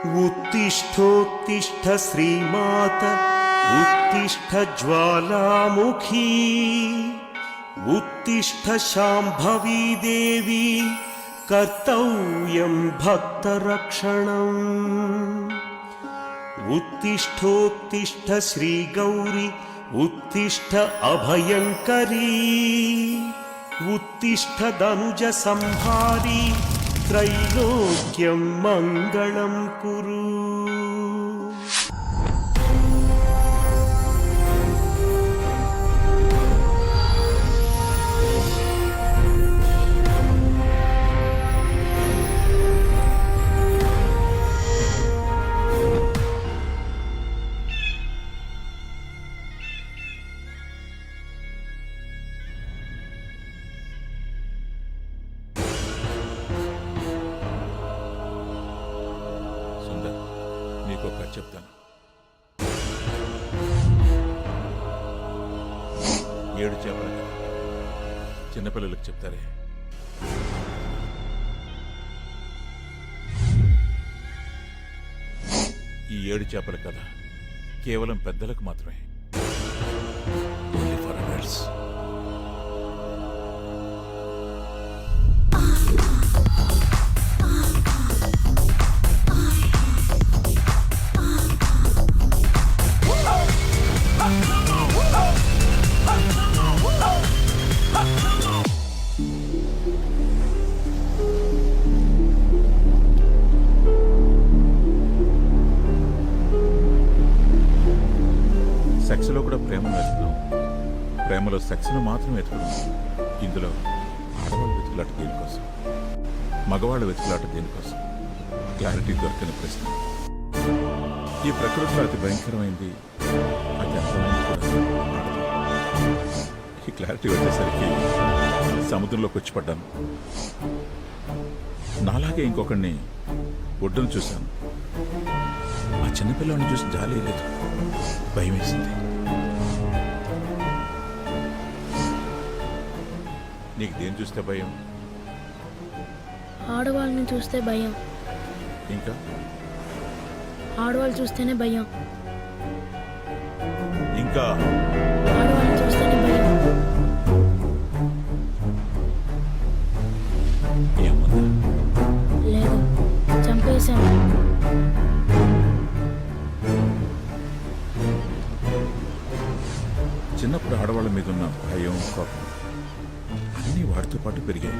उत्तिष्ठोत्तिष्ठ श्रीमात उत्तिष्ठ ज्वालामुखी उत्तिष्ठ शाम्भवी देवी कर्तव्यं भक्तरक्षणम् उत्तिष्ठोत्तिष्ठ श्रीगौरी उत्तिष्ठ अभयंकरी उत्तिष्ठ दनुज संहारी त्रैलोक्यं मंगलं कुरु। చెప్తాను. 7 చేపల కథ చిన్నపిల్లలకు చెప్తారే, ఈ 7 చేపల కథ కేవలం పెద్దలకు మాత్రమే. Only for adults. సెక్స్లో కూడా ప్రేమను వెతుకుతాం, ప్రేమలో సెక్స్ను మాత్రం వెతుకుతాం. ఇందులో ఆడవాళ్ళ వెతుకులాట దేనికోసం, మగవాళ్ళ వెతుకులాట దేనికోసం? క్లారిటీ దొరకని ప్రశ్న. ఈ ప్రకృతిలో అతి భయంకరమైంది, అతి అందమైంది కూడా ఆడది. ఈ క్లారిటీ వచ్చేసరికి సముద్రంలోకి వచ్చి పడ్డాను. నాలాగే ఇంకొకడిని ఒడ్డును చూశాను. ఆ చిన్నపిల్లని చూసి జాలి లేదు, భయం వేసింది. నీకు దేని చూస్తే భయం? ఆడవాళ్ళని చూస్తే భయం. ఇంకా? ఆడవాళ్ళు చూస్తేనే భయం. ఇంకా? ఆడవాళ్ళని చూస్తేనే భయం. ఏమన్నా? లేదు, చంపేశాను. చిన్నప్పుడు ఆడవాళ్ళ మీద ఉన్న భయం, కోపం అన్నీ వాటితో పాటు పెరిగాయి.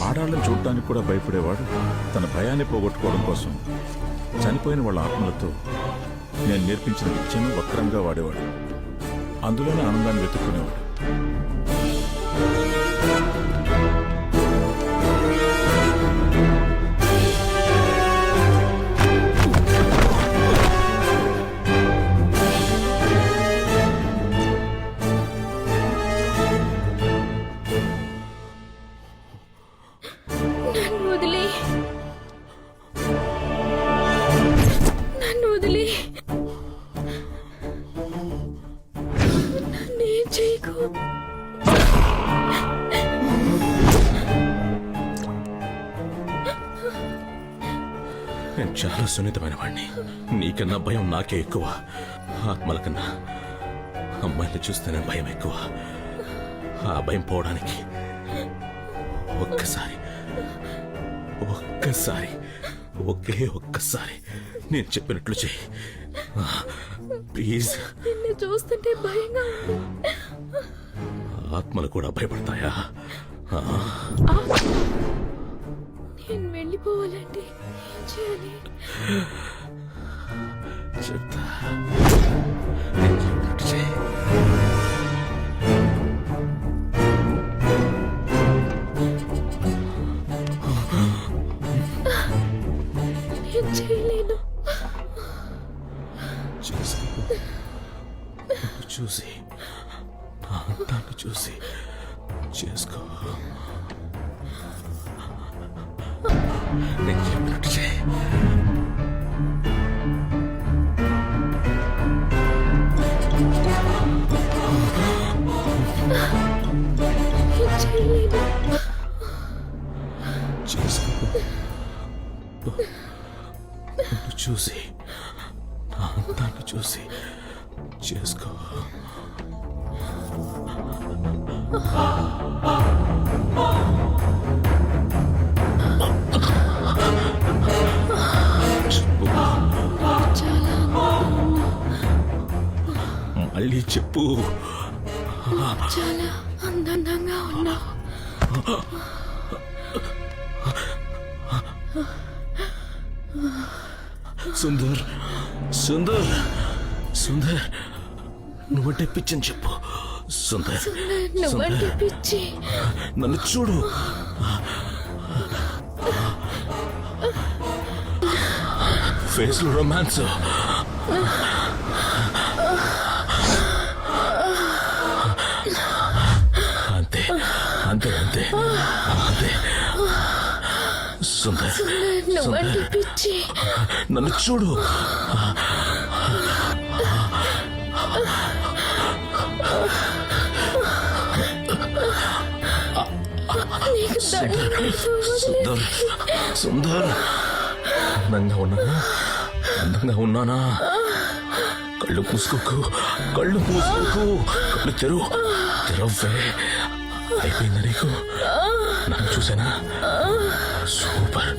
ఆడాళ్ళని చూడటానికి కూడా భయపడేవాడు తన భయాన్ని పోగొట్టుకోవడం కోసం చనిపోయిన వాళ్ళ ఆత్మలతో నేను నేర్పించిన విద్యను వక్రంగా వాడేవాడు. అందులోనే ఆనందాన్ని వెతుక్కునేవాడు. నేను చాలా సున్నితమైన వాడిని. నీకన్నా భయం నాకే ఎక్కువ. ఆత్మల కన్నా అమ్మాయిని చూస్తేనే భయం ఎక్కువ. ఆ భయం పోవడానికి ఒక్కసారి ఒకే ఒక్కసారి నేను చెప్పినట్లు చెయ్యి ప్లీజ్. నిన్ను చూస్తుంటే భయంగా ఉంది. ఆత్మలు కూడా భయపడతాయా? నేను వెళ్ళిపోవాలంటే ఏం చేయాలి? చెప్తా, నేను చెప్పినట్టు చెయ్యి. నేను చేయలేను. చేసుకో. నన్ను చూసి నా అందాన్ని చూసి చేసుకో. నేను చెప్పినట్టు చేయి. చేయలేదు. చేసుకో. నన్ను చూసి నా అందాన్ని చూసి చేసుకో. చెప్పు. మళ్ళీ చెప్పు. చాలా అందంగా ఉన్నావు. సుందర్, సుందర్, సుందర్, నువ్వంటే పిచ్చని చెప్పు. సుందర్, నువ్వంటే పిచ్చి. నన్ను చూడు. ఫేస్ లో రొమాన్స్. అంతే అంతే అంతే అంతే. సుందర్, నువ్వంటే సుందర్, పిచ్చి. నన్ను చూడు. నీకు దండం పెడతాను. సుందర్, సుందర్, అందంగా ఉన్నానా? అందంగా ఉన్నానా? కళ్ళు మూసుకోకు, కళ్ళు మూసుకోకు, కళ్ళు తెరవ్వే. అయిపోయిందా నీకు? నన్ను చూసానా? సూపర్.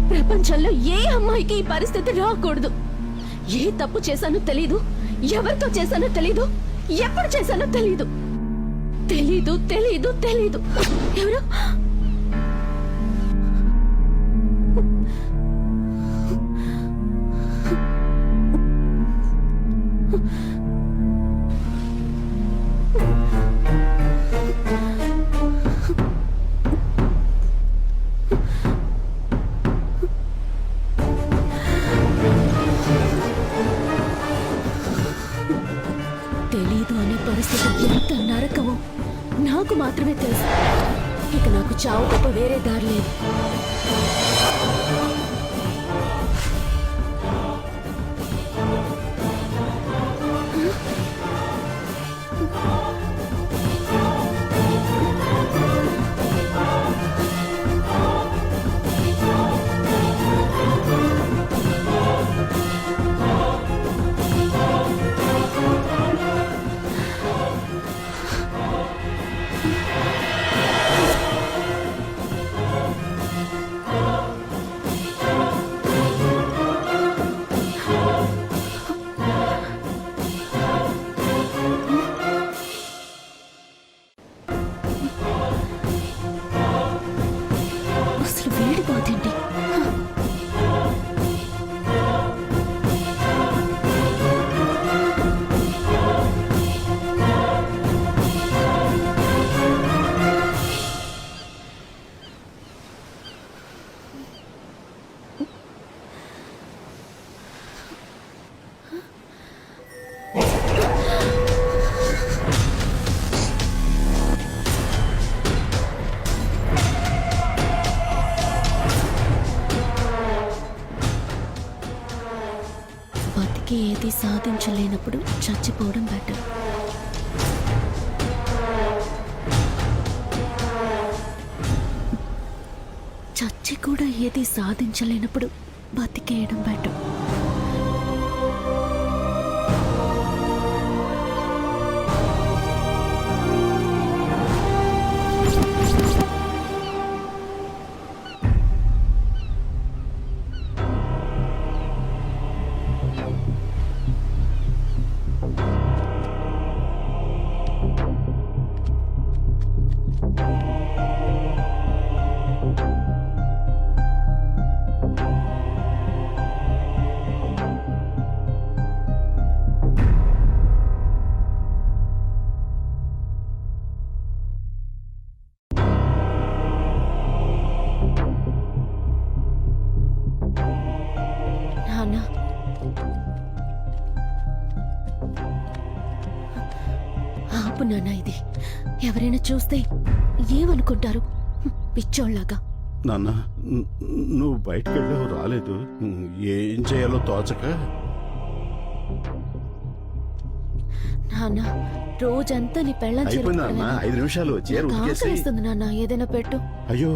ప్రపంచంలో ఏ అమ్మాయికి ఈ పరిస్థితి రాకూడదు. ఏ తప్పు చేశానో తెలీదు, ఎవరితో చేశానో తెలీదు, ఎప్పుడు చేశానో తెలీదు. తెలీదు తెలీదు తెలీదు. ఎవరు? తెలీదు అనే పరిస్థితి ఎంత నరకమో నాకు మాత్రమే తెలుసు. ఇక నాకు చావు తప్ప వేరే దారి లేదు. బతికి ఏది సాధించలేనప్పుడు చచ్చిపోవడం బెటర్. చచ్చి కూడా ఏది సాధించలేనప్పుడు బతికేయడం బెటర్. నాన్న, ఆపు నాన్న. ఇది ఎవరైనా చూస్తే ఏమనుకుంటారు? పిచ్చోళ్ళలాగా. నాన్న, నువ్వు బయటకు వెళ్ళావు, రాలేదు. ఏం చేయాలో తోచక. నాన్న, రోజంతా నీ పెళ్ళం అయిపోయిందన్నా, 5 నిమిషాలు చీర ఉతికేసి. ఆకలిస్తుంది నాన్న, ఏదైనా పెట్టు. అయ్యో,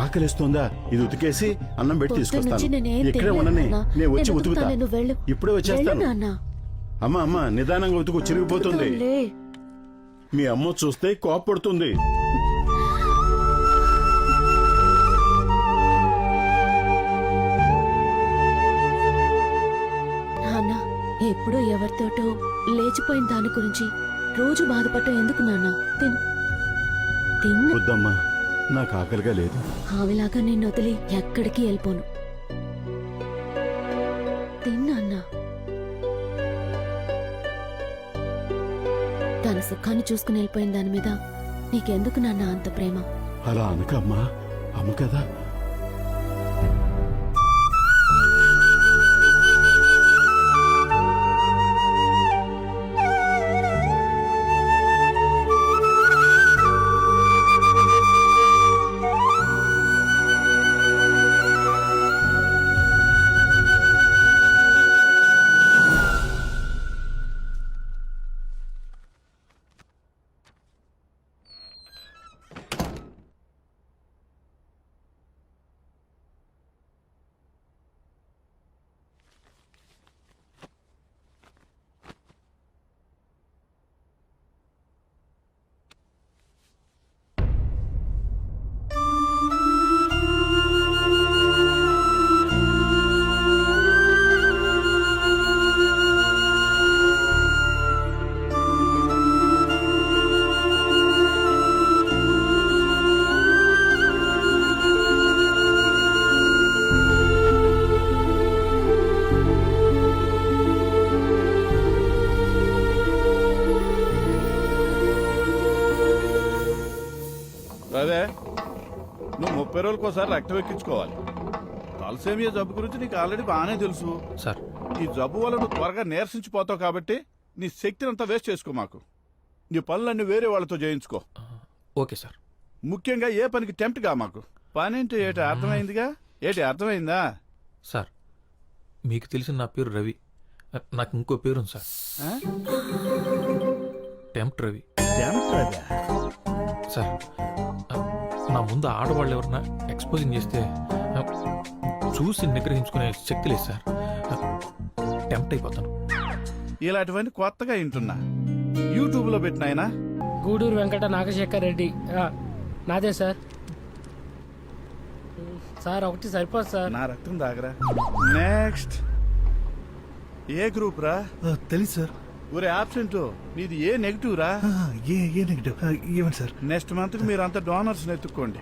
ఆకలిస్తుందా? ఇది ఉతికేసి అన్నం పెట్టి పొద్దున్నుంచి తీసుకొస్తాను. నేనేం ఇక్కడే తినలేదు ఉండని, నాన్న. నేను వచ్చి నేను ఉతుకుతా. ఉతుకుతాను, నువ్వు వెళ్ళు. ఇప్పుడే వెళ్ళు వచ్చేస్తాను. నాన్న. అమ్మ నిదానంగా ఉతుకు, చిరిగిపోతుంది. ఉతుకుతానులే. మీ అమ్మ చూస్తే కోపడుతుంది. నాన్న, ఎప్పుడో ఎవరితోటో లేచిపోయిన దాని గురించి రోజు బాధపడటం ఎందుకు నాన్న? తిన్ను. వద్దమ్మా, నాకు ఆకలిగా లేదు. ఆవిలాగా నిన్ను వదిలి ఎక్కడికి వెళ్ళిపోను. తిన్నా. తన సుఖాన్ని చూసుకుని వెళ్ళిపోయిన దాని మీద నీకెందుకు నాన్న అంత ప్రేమ? అలా అనకమ్మా, అమ్మ కదా. అదే నువ్వు 30 రోజులకోసారి రక్తం ఎక్కించుకోవాలి. తలసేమియా జబ్బు గురించి నీకు ఆల్రెడీ బాగానే తెలుసు సార్. ఈ జబ్బు వల్ల నువ్వు త్వరగా నీరసించిపోతావు కాబట్టి నీ శక్తిని అంతా వేస్ట్ చేసుకో. మాకు నీ పనులన్నీ వేరే వాళ్ళతో చేయించుకో. Okay sir. ముఖ్యంగా ఏ పనికి టెంప్ట్ గా మాకు. పనేంటి ఏటి అర్థమైందిగా? అర్థమైందా? సార్, మీకు తెలిసిన నా పేరు రవి. నాకు ఇంకో పేరు ఉంది సార్, టెంప్ట్ రవి. సార్, నా ముందు ఆడవాళ్ళు ఎవరన్నా ఎక్స్పోజింగ్ చేస్తే చూసి నిగ్రహించుకునే శక్తి లేదు సార్. టెంప్ట్ అయిపోతాను. ఇలాంటివన్నీ కొత్తగా వింటున్నా. యూట్యూబ్ లో పెట్టిన ఆయన గూడూరు వెంకట నాగశేఖర్ రెడ్డి. నాదే సార్. సార్ ఒకటి సరిపోదు సార్. నా రక్తం దాగరా. నెక్స్ట్ ఏ గ్రూప్ రా? తెలుసు సార్. ఒరే ఆబ్సెంట్, నీది ఏ నెగిటివ్ రా? ఏ నెగిటివ్ ఇవ్వండి సార్. నెక్స్ట్ మంత్ కి మీరు అంతా డోనర్స్ ఎత్తుక్కోండి.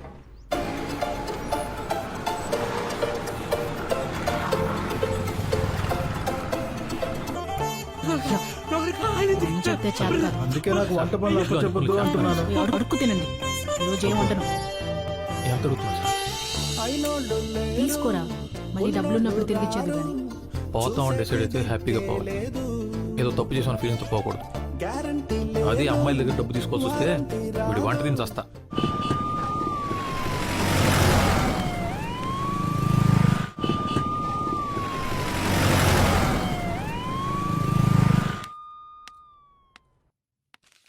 అందుకే నాకు వంట పనులు అప్పచెప్పొద్దు అంటున్నాను. అడుక్కు తినండి, రోజు ఏం వంటను ఎంత అడుగుతున్నా సార్? తీసుకోరా, మళ్ళీ డబ్బులున్నప్పుడు తిరిగి ఇచ్చేది కానీ. పోతామని డిసైడ్ అయితే హ్యాపీగా పోవాలి. ఏదో తప్పు చేసిన ఫీలింగ్తో పోకూడదు. అది అమ్మాయిల దగ్గర డబ్బు తీసుకోవాల్సి వస్తే వీడి వంట తిని చస్తా.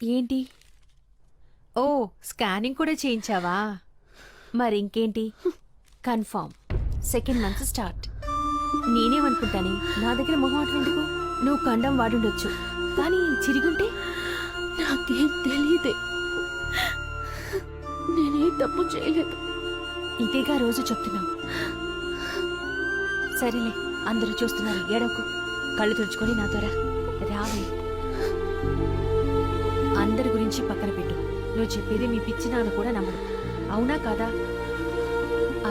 ఏంటి? ఓ స్కానింగ్ కూడా చేయించావా? మరి ఇంకేంటి? Confirm second month start. నేనేమనుకుంటానే, నా దగ్గర మొహమాటం ఎందుకు? నువ్వు కండం వాడుండొచ్చు, కానీ చిరిగుంటే నాకేం తెలియదే. నేనే తప్పు చేయలేదు. ఇదేగా రోజు చెప్తున్నావు. సరేలే, అందరూ చూస్తున్నారు, ఏడవకు. కళ్ళు తుడుచుకొని నాతో రావే. అందరి గురించి పక్కన పెట్టు. నువ్వు చెప్పేది మీ పిచ్చి నాన్న కూడా నమ్మడు. అవునా కాదా?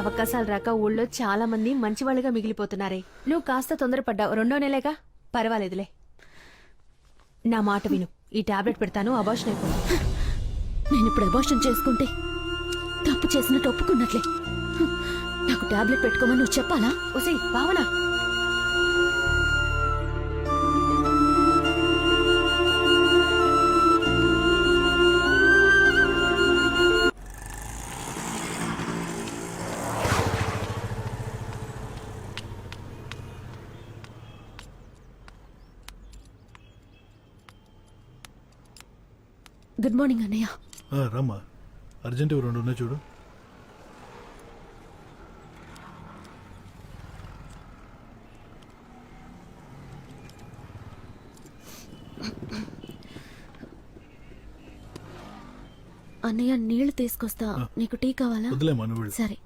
అవకాశాలు రాక ఊళ్ళో చాలా మంది మంచివాళ్ళుగా మిగిలిపోతున్నారే. నువ్వు కాస్త తొందరపడ్డావు. 2వ నెలేగా, పర్వాలేదులే. నా మాట విను. ఈ టాబ్లెట్ పెడతాను, అబార్షన్ అయిపోతుంది. నేను ఇప్పుడు అబార్షన్ చేసుకుంటే తప్పు చేసినట్టు ఒప్పుకున్నట్లే. నాకు టాబ్లెట్ పెట్టుకోమని నువ్వు చెప్పాలా? ఒసే భావన, గుడ్ మార్నింగ్ అన్నయ్య. రమ్మా, అర్జెంట్ 2 ఉన్నాయి చూడు. అన్నయ్య నీళ్లు తీసుకొస్తా. నీకు టీ కావాలా? వదిలేమా, నువ్వు వెళ్ళు. సరే.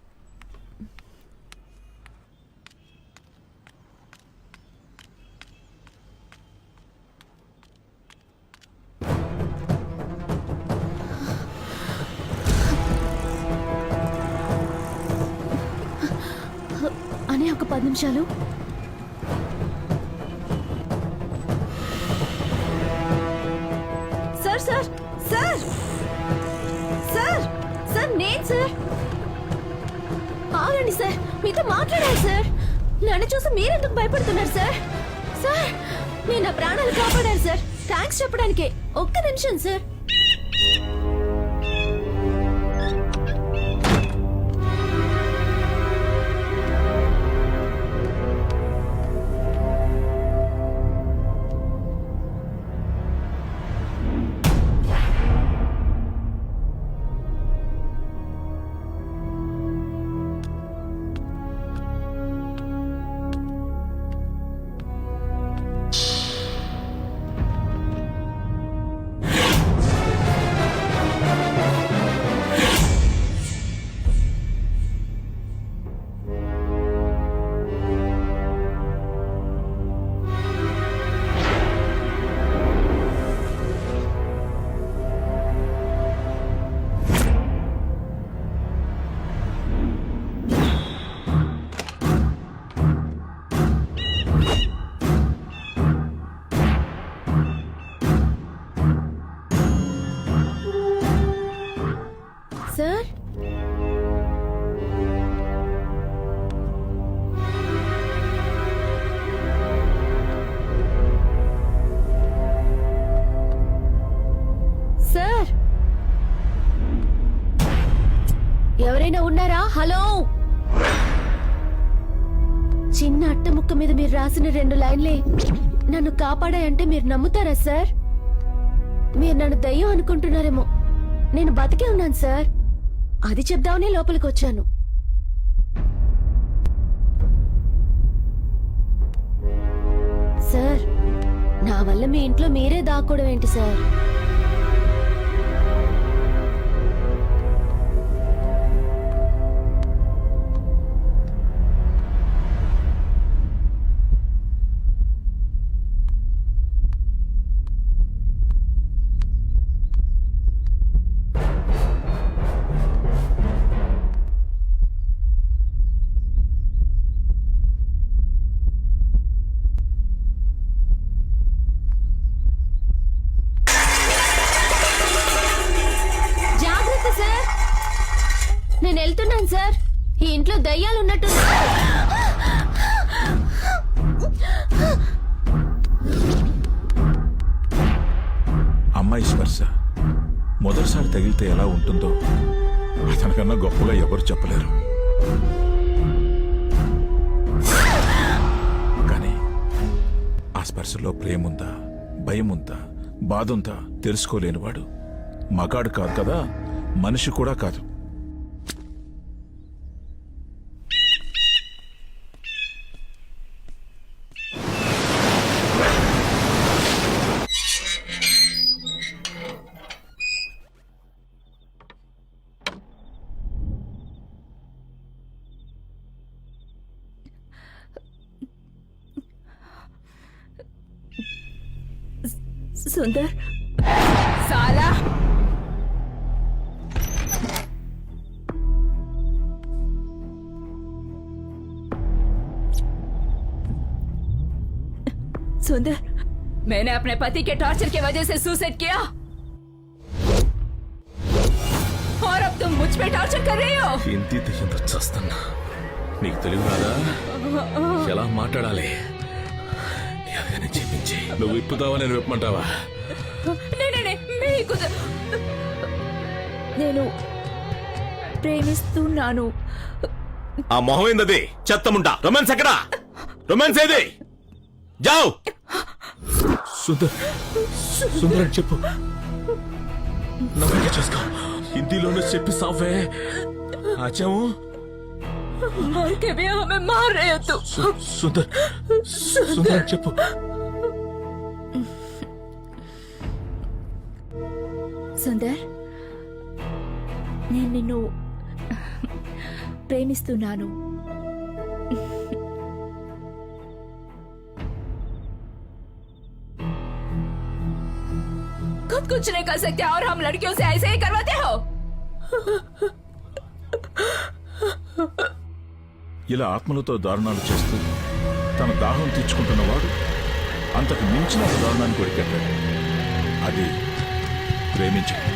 అనే ఒక 10 నిమిషాలు. Sir sir sir sir sir, నేను సార్. ఆగండి సార్, మీతో మాట్లాడాలి సార్. నన్ను చూసి మీరెందుకు భయపడుతున్నారు సార్? సార్, మీరు నా ప్రాణాలు కాపాడారు సార్. థ్యాంక్స్ చెప్పడానికే. ఒక్క నిమిషం సార్. సార్, సార్, ఎవరైనా ఉన్నారా? హలో. చిన్న అట్ట ముక్క మీద మీరు రాసిన 2 లైన్లే నన్ను కాపాడాయంటే మీరు నమ్ముతారా సార్? మీరు నన్ను దయ్యం అనుకుంటున్నారేమో. నేను బతికే ఉన్నాను సార్. అది చెప్దామనే లోపలికి వచ్చాను. సార్, నా వల్ల మీ ఇంట్లో మీరే దాక్కోవడం ఏంటి సార్? నేను వెళ్తున్నాను సార్. ఈ ఇంట్లో దయ్యాలు ఉన్నట్టు. అమ్మాయి స్పర్శ మొదటిసారి తగిలితే ఎలా ఉంటుందో అతనికన్నా గొప్పగా ఎవరు చెప్పలేరు. కానీ ఆ స్పర్శలో ప్రేముందా, భయముందా, బాధంతా తెలుసుకోలేనివాడు మగాడు కాదు కదా, మనిషి కూడా కాదు. సుందర్ సాలా सुंदर, मैंने अपने पति के टॉर्चर की वजह से सुसाइड किया और अब तुम मुझ पे टॉर्चर कर रही हो. హిందీ దయ్యంతో చస్తున్నా. నీకు తెలుగు రాదా? ఎలా మాట్లాడాలి ఎలాగైనా చెప్పించి నువ్వు విప్పుతావా నేను విప్పమంటావా? మీకు నేను ప్రేమిస్తున్నాను. ఆ మొహం ఏందది? చెత్తముంటా. రొమాన్స్ ఎక్కడా? రొమాన్స్ ఏది? జావ్. సుందర్ సుందర్ అని చెప్పు. నవ్వుగా చూసుకో. హిందీలోనే చెప్పి సావే. ఆచాము मार के भी हमें मार रहे हो तुम. సుందర్ సుందర్ అని చెప్పు. సుందర్, నేను నిన్ను ప్రేమిస్తున్నాను. खुद कुछ नहीं कर सकते और हम लड़कियों से ऐसे ही करवाते हो. ఇలా ఆత్మలతో దారుణాలు చేస్తూ తన దాహం తీర్చుకుంటున్నవాడు అంతకు మించిన ఒక దారుణాన్ని కొరికెట్టాడు. అది ప్రేమించడం.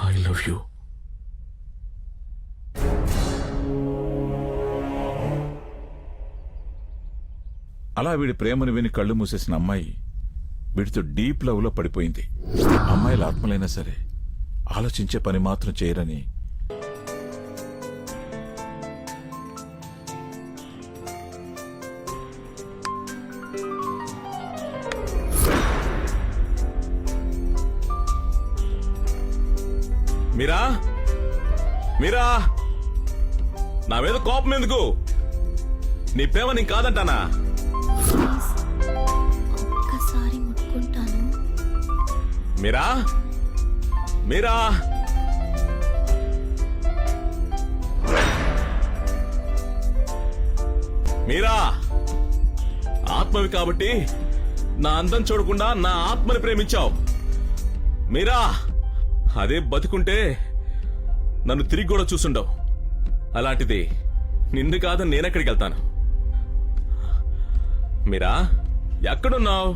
I love you. అలా వీడి ప్రేమను విని కళ్ళు మూసేసిన అమ్మాయి వీడితో డీప్ లవ్ లో పడిపోయింది. అమ్మాయిల ఆత్మలైనా సరే ఆలోచించే పని మాత్రం చేయరని మీరా మీరా నా మీద కోపం ఎందుకు? నీ ప్రేమ నీకు కాదంటానా? ఒక్కసారి ముట్టుకుంటాను. మీరా మీరా మీరా ఆత్మవి కాబట్టి నా అందం చూడకుండా నా ఆత్మని ప్రేమించావు. మీరా అదే బతుకుంటే నన్ను తిరిగి కూడా చూసుండవు. అలాంటిది నిన్ను కాదని నేనెక్కడికి వెళ్తాను? మీరా ఎక్కడున్నావు?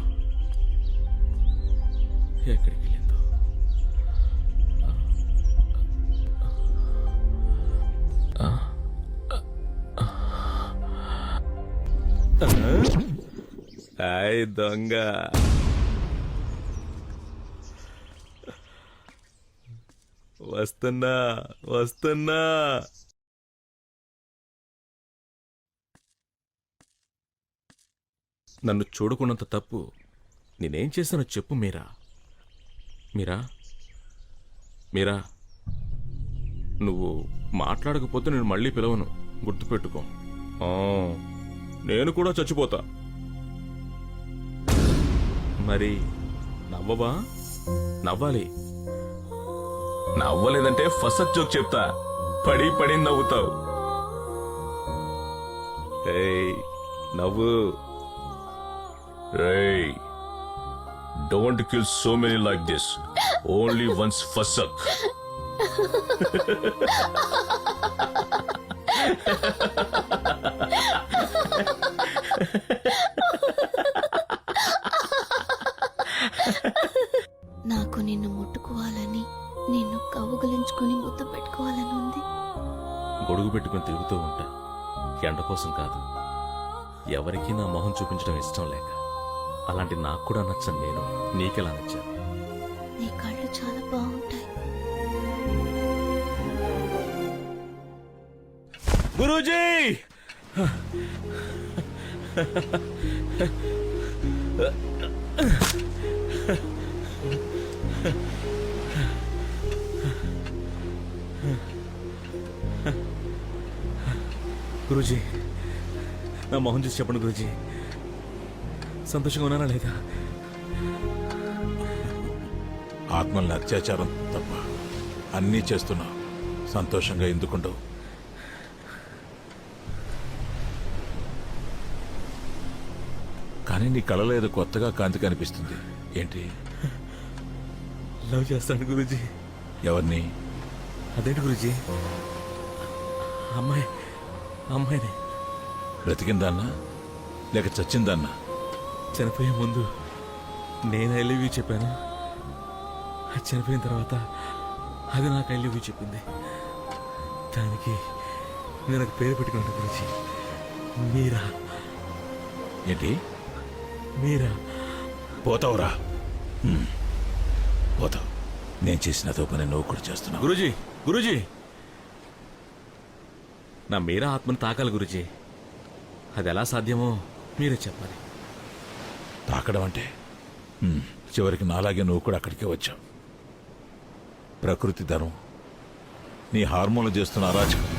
ఎక్కడికి వెళ్ళిందో? హాయ్ దొంగ. వస్తున్నా వస్తున్నా. నన్ను చూడకున్నంత తప్పు నేనేం చేశానో చెప్పు మీరా. మీరా మీరా నువ్వు మాట్లాడకపోతే నేను మళ్ళీ పిలవను, గుర్తుపెట్టుకో. నేను కూడా చచ్చిపోతా. మరి నవ్వవా? నవ్వాలి. నవ్వలేదంటే ఫస్ట్ జోక్ చెప్తా, పడి పడి నవ్వుతావు. ఏయ్ నవ్వు. ఏయ్ don't kill so many like this, only once ఫసక్. నాకు నిన్ను ముట్టుకోవాలని, నిన్ను కవ్వుగలించుకుని ముద్దు పెట్టుకోవాలని ఉంది. గొడుగు పెట్టుకుని తిరుగుతూ ఉంటా, ఎండ కోసం కాదు. ఎవరికీ నా మొహం చూపించడం ఇష్టం లేక. అలాంటి నాకు కూడా నచ్చను నేను, నీకెలా నచ్చాను? నీ కళ్ళు చాలా బాగుంటాయి. గురూజీ! గురూజీ, నా మొహం చూసి చెప్పండి గురూజీ, సంతోషంగా ఉన్నానా లేదా? ఆత్మల్ని అత్యాచారం తప్ప అన్నీ చేస్తున్నావు, సంతోషంగా ఎందుకుండవు? కానీ నీ కళలో ఏదో కొత్తగా కాంతి కనిపిస్తుంది. ఏంటి? లవ్ చేస్తాను గురూజీ. ఎవరిని? అదేంటి గురూజీ? అమ్మాయిని. బ్రతికిందన్నా లేక చచ్చిందన్నా? చనిపోయే ముందు నేను ఐ లవ్ యూ చెప్పాను, అది చనిపోయిన తర్వాత అది నాకు ఐ లవ్ యూ చెప్పింది. దానికి నేను ఒక పేరు పెట్టుకున్నాను గురించి, మీరా. ఏంటి? మీరా. పోతావురా, పోతావు. నేను చేసిన పని నువ్వు కూడా చేస్తున్నావు. గురూజీ, నా మీరా ఆత్మను తాకాలి గురూజీ. అది ఎలా సాధ్యమో మీరే చెప్పాలి. తాకడం అంటే చివరికి నాలాగే నువ్వు కూడా అక్కడికే వచ్చావు. ప్రకృతి ధర్మం, నీ హార్మోన్లు చేస్తున్న అరాచకం.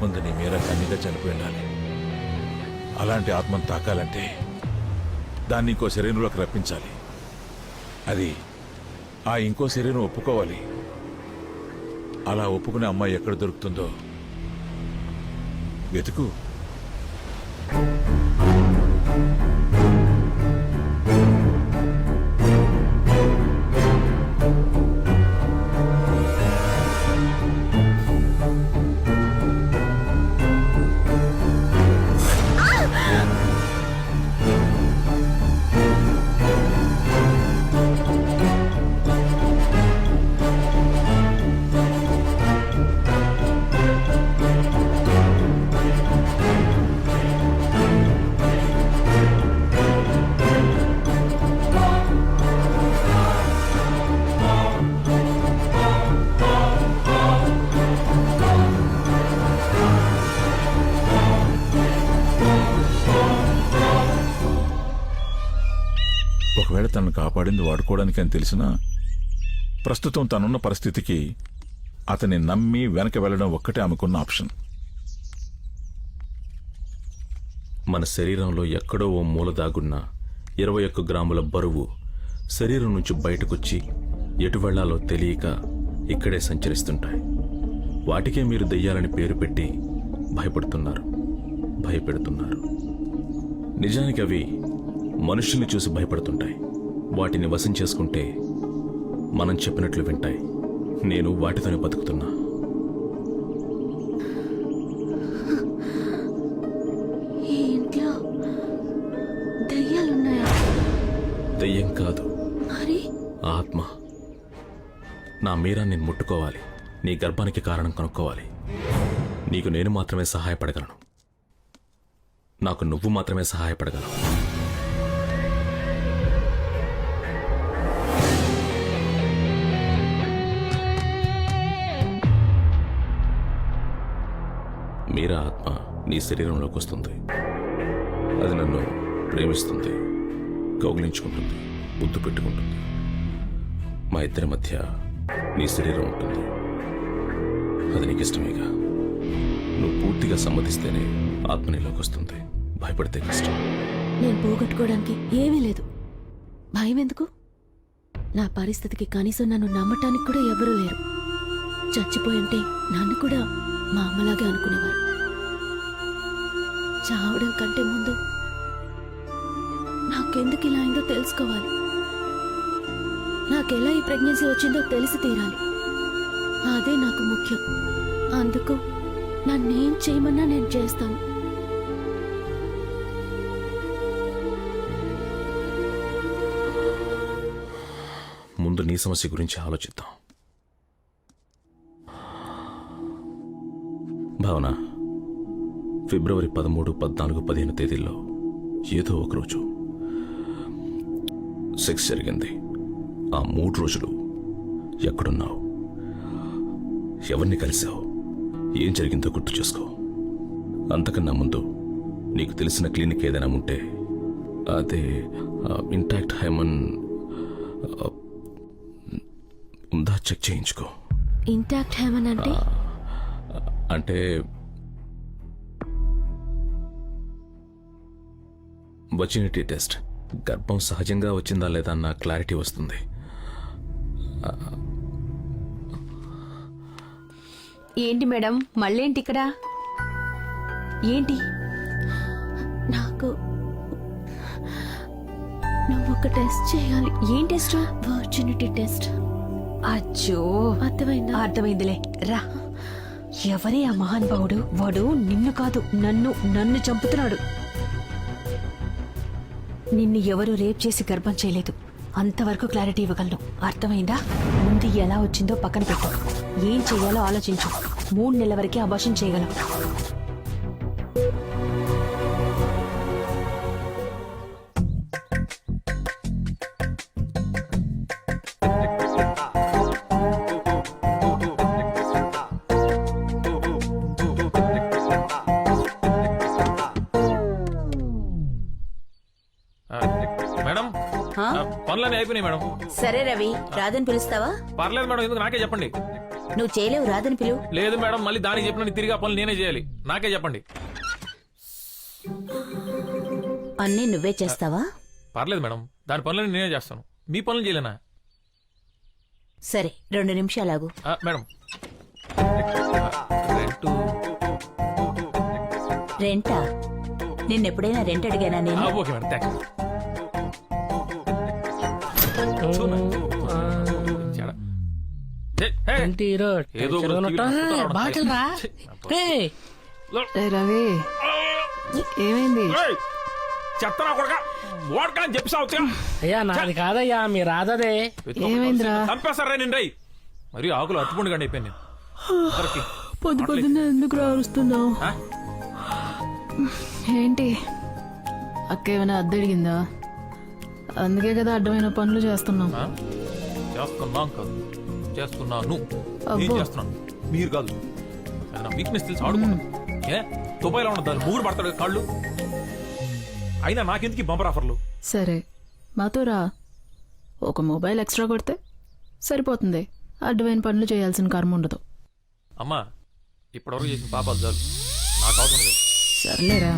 ముందు నీ మీరా కన్నీగా చనిపోయి ఉండాలి. అలాంటి ఆత్మను తాకాలంటే దాన్ని ఇంకో శరీరంలోకి రప్పించాలి. అది ఆ ఇంకో శరీరం ఒప్పుకోవాలి. అలా ఒప్పుకునే అమ్మాయి ఎక్కడ దొరుకుతుందో వెతుకు. ఒకవేళ తనను కాపాడింది వాడుకోవడానికి అని తెలిసినా ప్రస్తుతం తనున్న పరిస్థితికి అతన్ని నమ్మి వెనక వెళ్లడం ఒక్కటే ఆమెకున్న ఆప్షన్. మన శరీరంలో ఎక్కడో ఓ మూల దాగున్న 21 గ్రాముల బరువు శరీరం నుంచి బయటకొచ్చి ఎటు వెళ్లాలో తెలియక ఇక్కడే సంచరిస్తుంటాయి. వాటికే మీరు దెయ్యాలని పేరు పెట్టి భయపెడుతున్నారు. నిజానికి అవి మనుషుల్ని చూసి భయపడుతుంటాయి. వాటిని వశం చేసుకుంటే మనం చెప్పినట్లు వింటాయి. నేను వాటితోనే బతుకుతున్నా. ఈ ఇంట్లో దయ్యాలున్నాయా? దయ్యం కాదు, మరి ఆత్మ. నా మీరా నేను ముట్టుకోవాలి, నీ గర్భానికి కారణం కనుక్కోవాలి. నీకు నేను మాత్రమే సహాయపడగలను, నాకు నువ్వు మాత్రమే సహాయపడగలవు. మీరా ఆత్మ నీ శరీరంలోకి వస్తుంది. అది నన్ను ప్రేమిస్తుంది, కౌగిలించుకుంటుంది, ముద్దు పెట్టుకుంటుంది. మా ఇద్దరి మధ్య నీ శరీరం ఉంటుంది. అది నీకు ఇష్టమేగా. నువ్వు పూర్తిగా సమ్మతిస్తేనే ఆత్మ నీలోకి వస్తుంది. భయపడితే కష్టం. నేను పోగొట్టుకోవడానికి ఏమీ లేదు. భయం ఎందుకు? నా పరిస్థితికి కనీసం నన్ను నమ్మటానికి కూడా ఎవరూ లేరు. చచ్చిపోయింటే నన్ను కూడా మా అమ్మలాగే అనుకునేవారు. చావడం కంటే ముందు నాకెందుకు ఇలా అయిందో తెలుసుకోవాలి. నాకెలా ఈ ప్రెగ్నెన్సీ వచ్చిందో తెలిసి తీరాలి. అదే నాకు ముఖ్యం. అందుకు నన్నేం చేయమన్నా నేను చేస్తాను. ముందు నీ సమస్య గురించి ఆలోచిద్దాం. భావన, ఫిబ్రవరి 13, 14, 15 తేదీల్లో ఏదో ఒకరోజు సెక్స్ జరిగింది. ఆ 3 రోజులు ఎక్కడున్నావు, ఎవరిని కలిసావు, ఏం జరిగిందో గుర్తు చేసుకో. అంతకన్నా ముందు నీకు తెలిసిన క్లినిక్ ఏదైనా ఉంటే అదే ఇంటాక్ట్ హైమన్ ఉందా చెక్ చేయించుకో. ఇంటాక్ట్ హెవెన్ అంటే అంటే వచినిటీ టెస్ట్. గర్భం సహజంగా వచ్చిందా లేదా అన్న క్లారిటీ వస్తుంది. ఏంటి మేడం మళ్ళేంటి ఇక్కడ? ఏంటి? నాకు నువ్వు ఒక టెస్ట్ చేయాలి. ఏం టెస్ట్? Virginity test. అచ్చో, అర్థమైందా? అర్థమైందిలే, రా. ఎవరే ఆ మహానుభావుడు? వాడు నిన్ను కాదు నన్ను చంపుతున్నాడు. నిన్ను ఎవరు రేప్ చేసి గర్భం చేయలేదు. అంతవరకు క్లారిటీ ఇవ్వగలను. అర్థమైందా? ముందు ఎలా వచ్చిందో పక్కన పెట్టు. ఏం చెయ్యాలో ఆలోచించు. 3 నెలల వరకే అబార్షన్ చేయగలం. మేడం, పనులన్నీ అయిపోయినాయి మేడం. సరే రవి, రాధని పిలుస్తావా? పర్లేదు మేడం, ఎందుకు నాకే చెప్పండి. నువ్వు చేయలేవు, రాధని పిలువు. లేదు మేడం, మళ్ళీ దానికి చెప్పిన తిరిగి ఆ పనులు నేనే చేయాలి. నాకే చెప్పండి. అన్నీ నువ్వే చేస్తావా? పర్లేదు మేడం, దాని పనులన్నీ నేనే చేస్తాను. మీ పనులు చేయలేనా? సరే, 2 నిమిషాలాగు. మేడం, రెంట్ రెంటా? నిన్నెప్పుడైనా రెంట్ అడిగానా నేను? Okay madam, thanks. ఏదో బాటిల్ రా. రవి ఏమైంది? చెత్తనా కొడక ఓడకా అని చెప్పి సాగుతా. అయ్యా నాది కాదయ్యా, మీ రాధదే. ఏమైందిరా? చంపేస్తారా నేను రై. మరి ఆకులు అట్టుకుండి కండి అయిపోయాను నేను. పొద్దున్న ఎందుకు రారుస్తున్నావు? ఏంటి అక్క ఏమైనా అద్దడిగిందా? అందుకే కదా అడ్డమైన పనులు చేస్తున్నాం. చేస్తున్నాం కాదు, చేస్తున్నాను. చేస్తున్నాను, మీరు కాదు. వీక్నెస్ తెలిసి ఆడుకున్నాను. ఏ తుపాయిలో ఉండదు, దాన్ని మూడు పడతాడు కాళ్ళు. అయినా నాకెందుకు ఈ బంపర్ ఆఫర్లు? సరే మాతో రా, ఒక మొబైల్ ఎక్స్ట్రా కొడితే సరిపోతుంది. అడ్డమైన పనులు చేయాల్సిన కర్మ ఉండదు. అమ్మా, ఇప్పటివరకు చేసిన పాపాలు చాలు, నాకు అవసరం లేదు. సర్లేరా,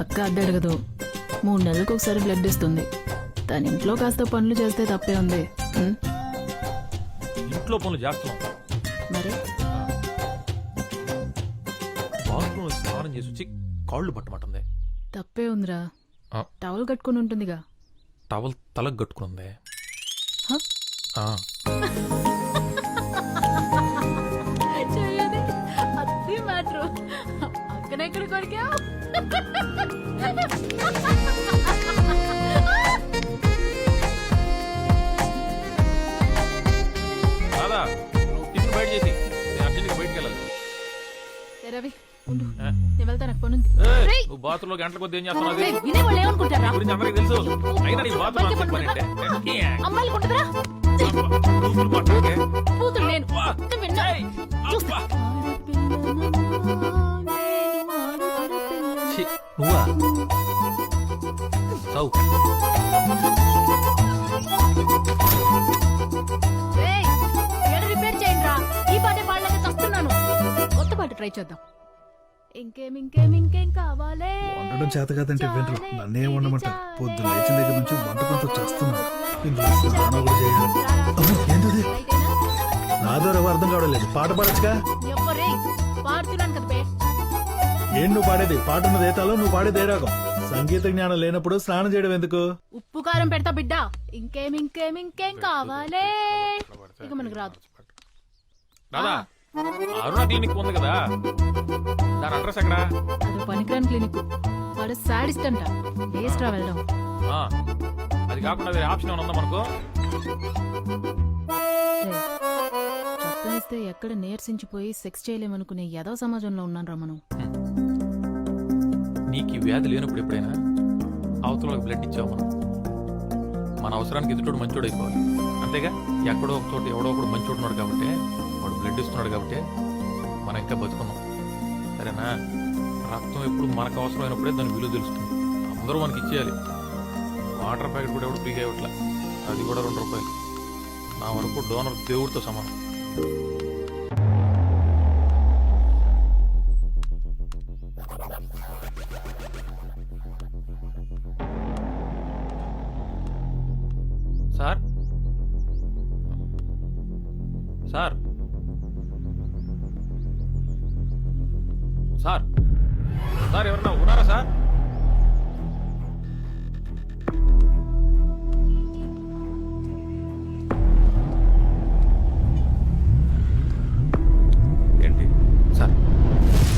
అక్క అద్దెడగదు. 3 నెలలకు ఒకసారి బ్లడ్ ఇస్తుంది. తన ఇంట్లో కాస్త పనులు చేస్తే తప్పే ఉంది. ఇంట్లో పనులు చేస్తున్నాం మరి బాత్రూమ్ స్నానం చేసి వచ్చి కాళ్ళు పట్టమంటుంది. తప్పే ఉందిరా, టవల్ కట్టుకుని ఉంటుందిగా. టవల్ తలకు కట్టుకుంది. అక్కడెక్కడ కొరికావు? కాదా టిఫిన్ బయట చేసి నేను అర్జెంట్గా బయటికి వెళ్ళాలి. రవి ఉండు, నేను వెళ్తాను, నాకు పనుంది. నువ్వు బాత్రూమ్ లో గంటల కొద్ది ఏం చేస్తున్నావు? వినేవాళ్ళు ఏమనుకుంటారా? గురించి అందరికీ తెలుసు. అయినా నీ బాత్రూమ్ పని అంటే అమ్మాయిలు కొంటరా? కూతురు నేను. చూస్తా. నువ్వా చౌ రిపేర్ చేయండి రా. ఈ పాటే పాడలేక చస్తున్నాను. కొత్త పాట ట్రై చేద్దాం. ఇంకేం కావాలే? వండడం చేత కాదంటే వినరు. నన్నే వండమంటారు. పొద్దున్న లేచిన దగ్గర నుంచి వంట పనితో చేస్తున్నాను. ఇందులో స్నానం కూడా చేయడం. అమ్మో, ఏంటది? నా ద్వారా అర్థం కావడం లేదు. పాట పాడచ్చుగా. ఏం నువ్వు పాడేది? పాట ఉన్నది ఏతాలో, నువ్వు పాడేది ఏ రాగం? సంగీత జ్ఞానం లేనప్పుడు స్నానం చేయడం ఎందుకు? ఉప్పు కారం పెడతా బిడ్డ. ఇంకేం కావాలే? ఇక మనకు రాదు. దాదా అరుణ క్లినిక్ ఉంది కదా, దాని అడ్రస్ ఎక్కడా? అది పనికిరాని క్లినిక్. వాడు సాడిస్ట్ అంట. వేస్ట్ రా వెళ్దాం. ఆ, అది కాకుండా వేరే ఆప్షన్ ఏమైనా ఉందా మనకు? చొప్పనిస్తే ఎక్కడ నీరసించిపోయి సెక్స్ చేయలేమనుకునే యదవ సమాజంలో ఉన్నాను రా మనం. నీకు ఈ వ్యాధి లేనప్పుడు ఎప్పుడైనా అవతల బ్లడ్ ఇచ్చావు మనం. మన అవసరానికి ఎదుటోడు మంచోడు అయిపోవాలి, అంతేగా? ఎక్కడో ఒక చోట ఎవడో ఒకడు మంచోడు ఉన్నాడు కాబట్టి, వాడు బ్లడ్ ఇస్తున్నాడు కాబట్టి మనం ఇంకా బతుకున్నాం, సరేనా? రక్తం ఎప్పుడు మనకు అవసరమైనప్పుడే దాని విలువ తెలుస్తుంది. అందరూ మనకి ఇచ్చేయాలి. వాటర్ ప్యాకెట్ కూడా ఎవడు ఫ్రీగా ఇవ్వట్లా, అది కూడా 2 రూపాయలు. నా వరకు డోనర్ దేవుడితో సమానం. సార్ సార్ సార్ సార్ ఎవరన్నా ఉన్నారా సార్? ఏంటి సార్?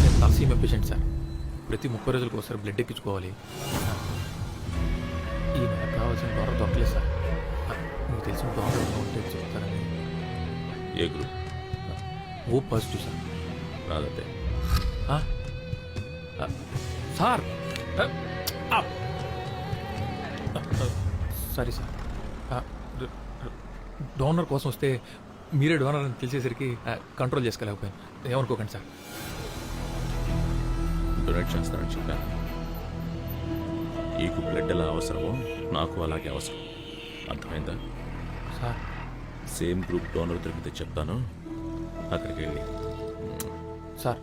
నేను తలసీమ పేషెంట్ సార్. ప్రతి 30 రోజులకు ఒకసారి బ్లడ్ ఎక్కించుకోవాలి. ఈ నెలకు కావాల్సిన డోనర్ దొరకలేదు సార్. మీకు తెలిసిన డోనర్ ఉంటే చెప్తారని. ఏ గ్రూప్? O positive sir. రాదంటే సార్ సారీ సార్. డోనర్ కోసం వస్తే మీరే డోనర్ అని తెలిసేసరికి కంట్రోల్ చేసుకోలేకపోయాను. ఏమనుకోకండి సార్. డొనేట్ చేస్తానని చెప్పాను. నీకు బ్లడ్ ఎలా అవసరమో నాకు అలాగే అవసరం, అర్థమైందా? సార్ సేమ్ గ్రూప్ డోనర్ దొరికితే చెప్తాను, అక్కడికి వెళ్ళి. సార్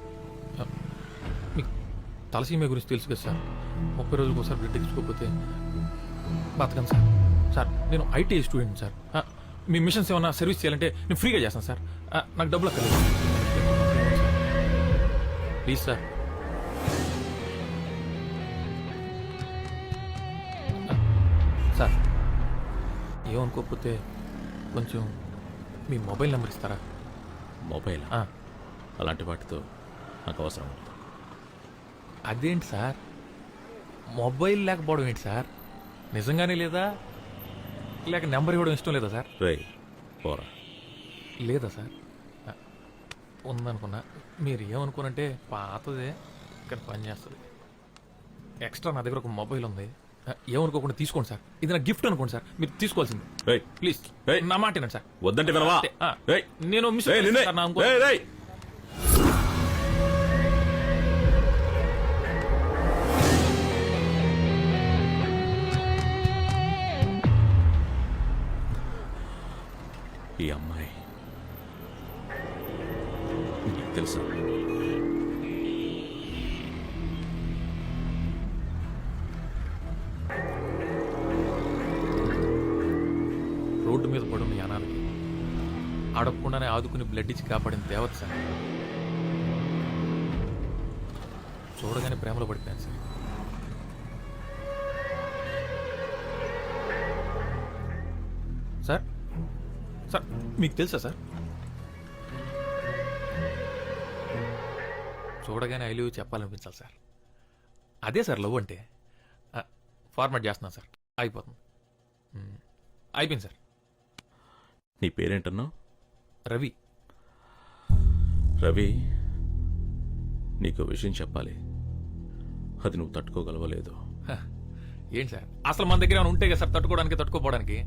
మీకు తలసీమ గురించి తెలుసు కదా సార్. 30 రోజులకు ఒకసారి బ్లడ్ ఎక్కించుకోకపోతే బతకను సార్. సార్ నేను IT student sir. Me machines ఏమన్నా సర్వీస్ చేయాలంటే నేను ఫ్రీగా చేస్తాను సార్. నాకు డబ్బులు అక్కర్లేదు ప్లీజ్ సార్. సార్ ఏమనుకోకపోతే కొంచెం మీ మొబైల్ నెంబర్ ఇస్తారా? మొబైల్ అలాంటి వాటితో నాకు అవసరం ఉంటుంది. అదేంటి సార్, మొబైల్ లేకపోవడం ఏంటి సార్? నిజంగానే లేదా, లేక నెంబర్ ఇవ్వడం ఇష్టం లేదా సార్? రేయ్ పోరా. లేదా సార్? ఉందనుకున్నా. మీరు ఏమనుకోనంటే పాతదే ఇక్కడ పని చేస్తుంది. ఎక్స్ట్రా నా దగ్గర ఒక మొబైల్ ఉంది. ఏమనుకోకుండా తీసుకోండి సార్. ఇది నా గిఫ్ట్ అనుకోండి సార్. మీరు తీసుకోవాల్సింది. రేయ్ ప్లీజ్ రేయ్ నా మాట వినండి సార్. వద్దంటే వినవా? రేయ్ నేను మిస్ రేయ్ నిన్నే. సార్, నా ఇంకో- రేయ్ రేయ్ ఈ అమ్మాయి నీకు తెలుసా? రోడ్డు మీద పడున్న యానాలకి అడగకుండానే ఆదుకుని బ్లడ్ ఇచ్చి కాపాడిన దేవత సార్. చూడగానే ప్రేమలో పడిపోయాను సార్. సార్ సార్ మీకు తెలుసా సార్? చూడగానే ఐ లవ్ యూ చెప్పాలనిపించాలి సార్. అదే సార్ లవ్ అంటే. ఫార్మాట్ చేస్తున్నాను సార్, అయిపోతుంది. అయిపోయింది సార్. నీ పేరేంటన్నావు? రవి. రవి, నీకు విషయం చెప్పాలి. అది నువ్వు తట్టుకోగలవలేదు. ఏంటి సార్, అసలు మన దగ్గర ఏమైనా ఉంటే కదా సార్ తట్టుకోవడానికి, తట్టుకోపోవడానికి.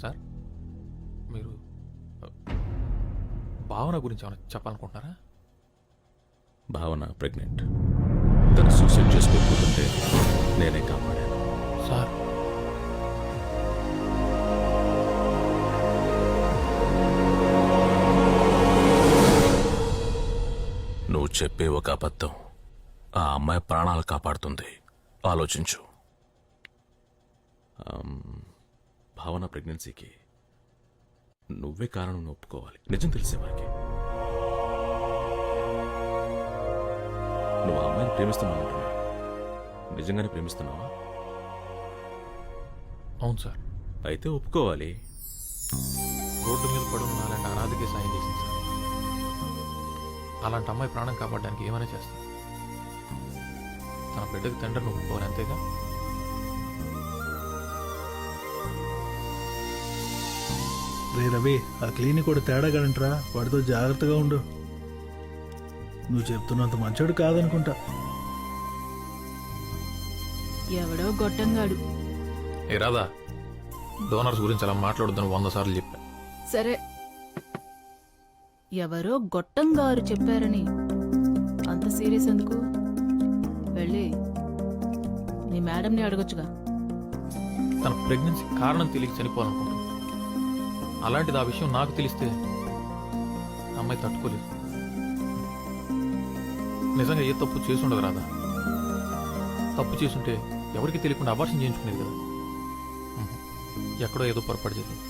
సార్ మీరు భావన గురించి ఏమైనా చెప్పాలనుకుంటున్నారా? భావన ప్రెగ్నెంట్. తను సూసైడ్ చేసుకోకపోతుంటే నేనే కాపాడాను. సార్ నువ్వు చెప్పే ఒక అబద్ధం ఆ అమ్మాయి ప్రాణాలు కాపాడుతుంది. ఆలోచించు. భావన ప్రెగ్నెన్సీకి నువ్వే కారణం ఒప్పుకోవాలి. నిజం తెలిసే వారికి. నువ్వు ఆ అమ్మాయిని ప్రేమిస్తున్నావు. నిజంగానే ప్రేమిస్తున్నావా? అవును సార్. అయితే ఒప్పుకోవాలి. రోడ్డు మీద పడి ఉన్న అలాంటి అనాథకి సాయం చేసింది సార్. అలాంటి అమ్మాయి ప్రాణం కాపాడడానికి ఏమైనా చేస్తాను. తన బిడ్డకి తండ్రిని ఒప్పుకోవాలి, అంతేగా. రే రవి, ఆ క్లినిక్ కూడా తేడా కదంట్రా, వాడితో జాగ్రత్తగా ఉండు. నువ్వు చెప్తున్నంత మంచోడు కాదనుకుంటా. ఎవడో గొట్టంగాడు. ఏ రాదా, డోనర్స్ గురించి అలా మాట్లాడొద్దని 100 సార్లు చెప్పా. సరే, ఎవరో గొట్టంగారు చెప్పారని అంత సీరియస్ ఎందుకు? వెళ్ళి నీ మేడంని అడగొచ్చుగా. తన ప్రెగ్నెన్సీ కారణం తెలియక చనిపోవాలనుకుంటుంది. అలాంటిది ఆ విషయం నాకు తెలిస్తే అమ్మాయి తట్టుకోలేదు. నిజంగా ఏ తప్పు చేసుండదు రాదా. తప్పు చేసుంటే ఎవరికి తెలియకుండా అబార్షన్ చేయించుకునేది కదా. ఎక్కడో ఏదో పొరపాటు జరిగింది.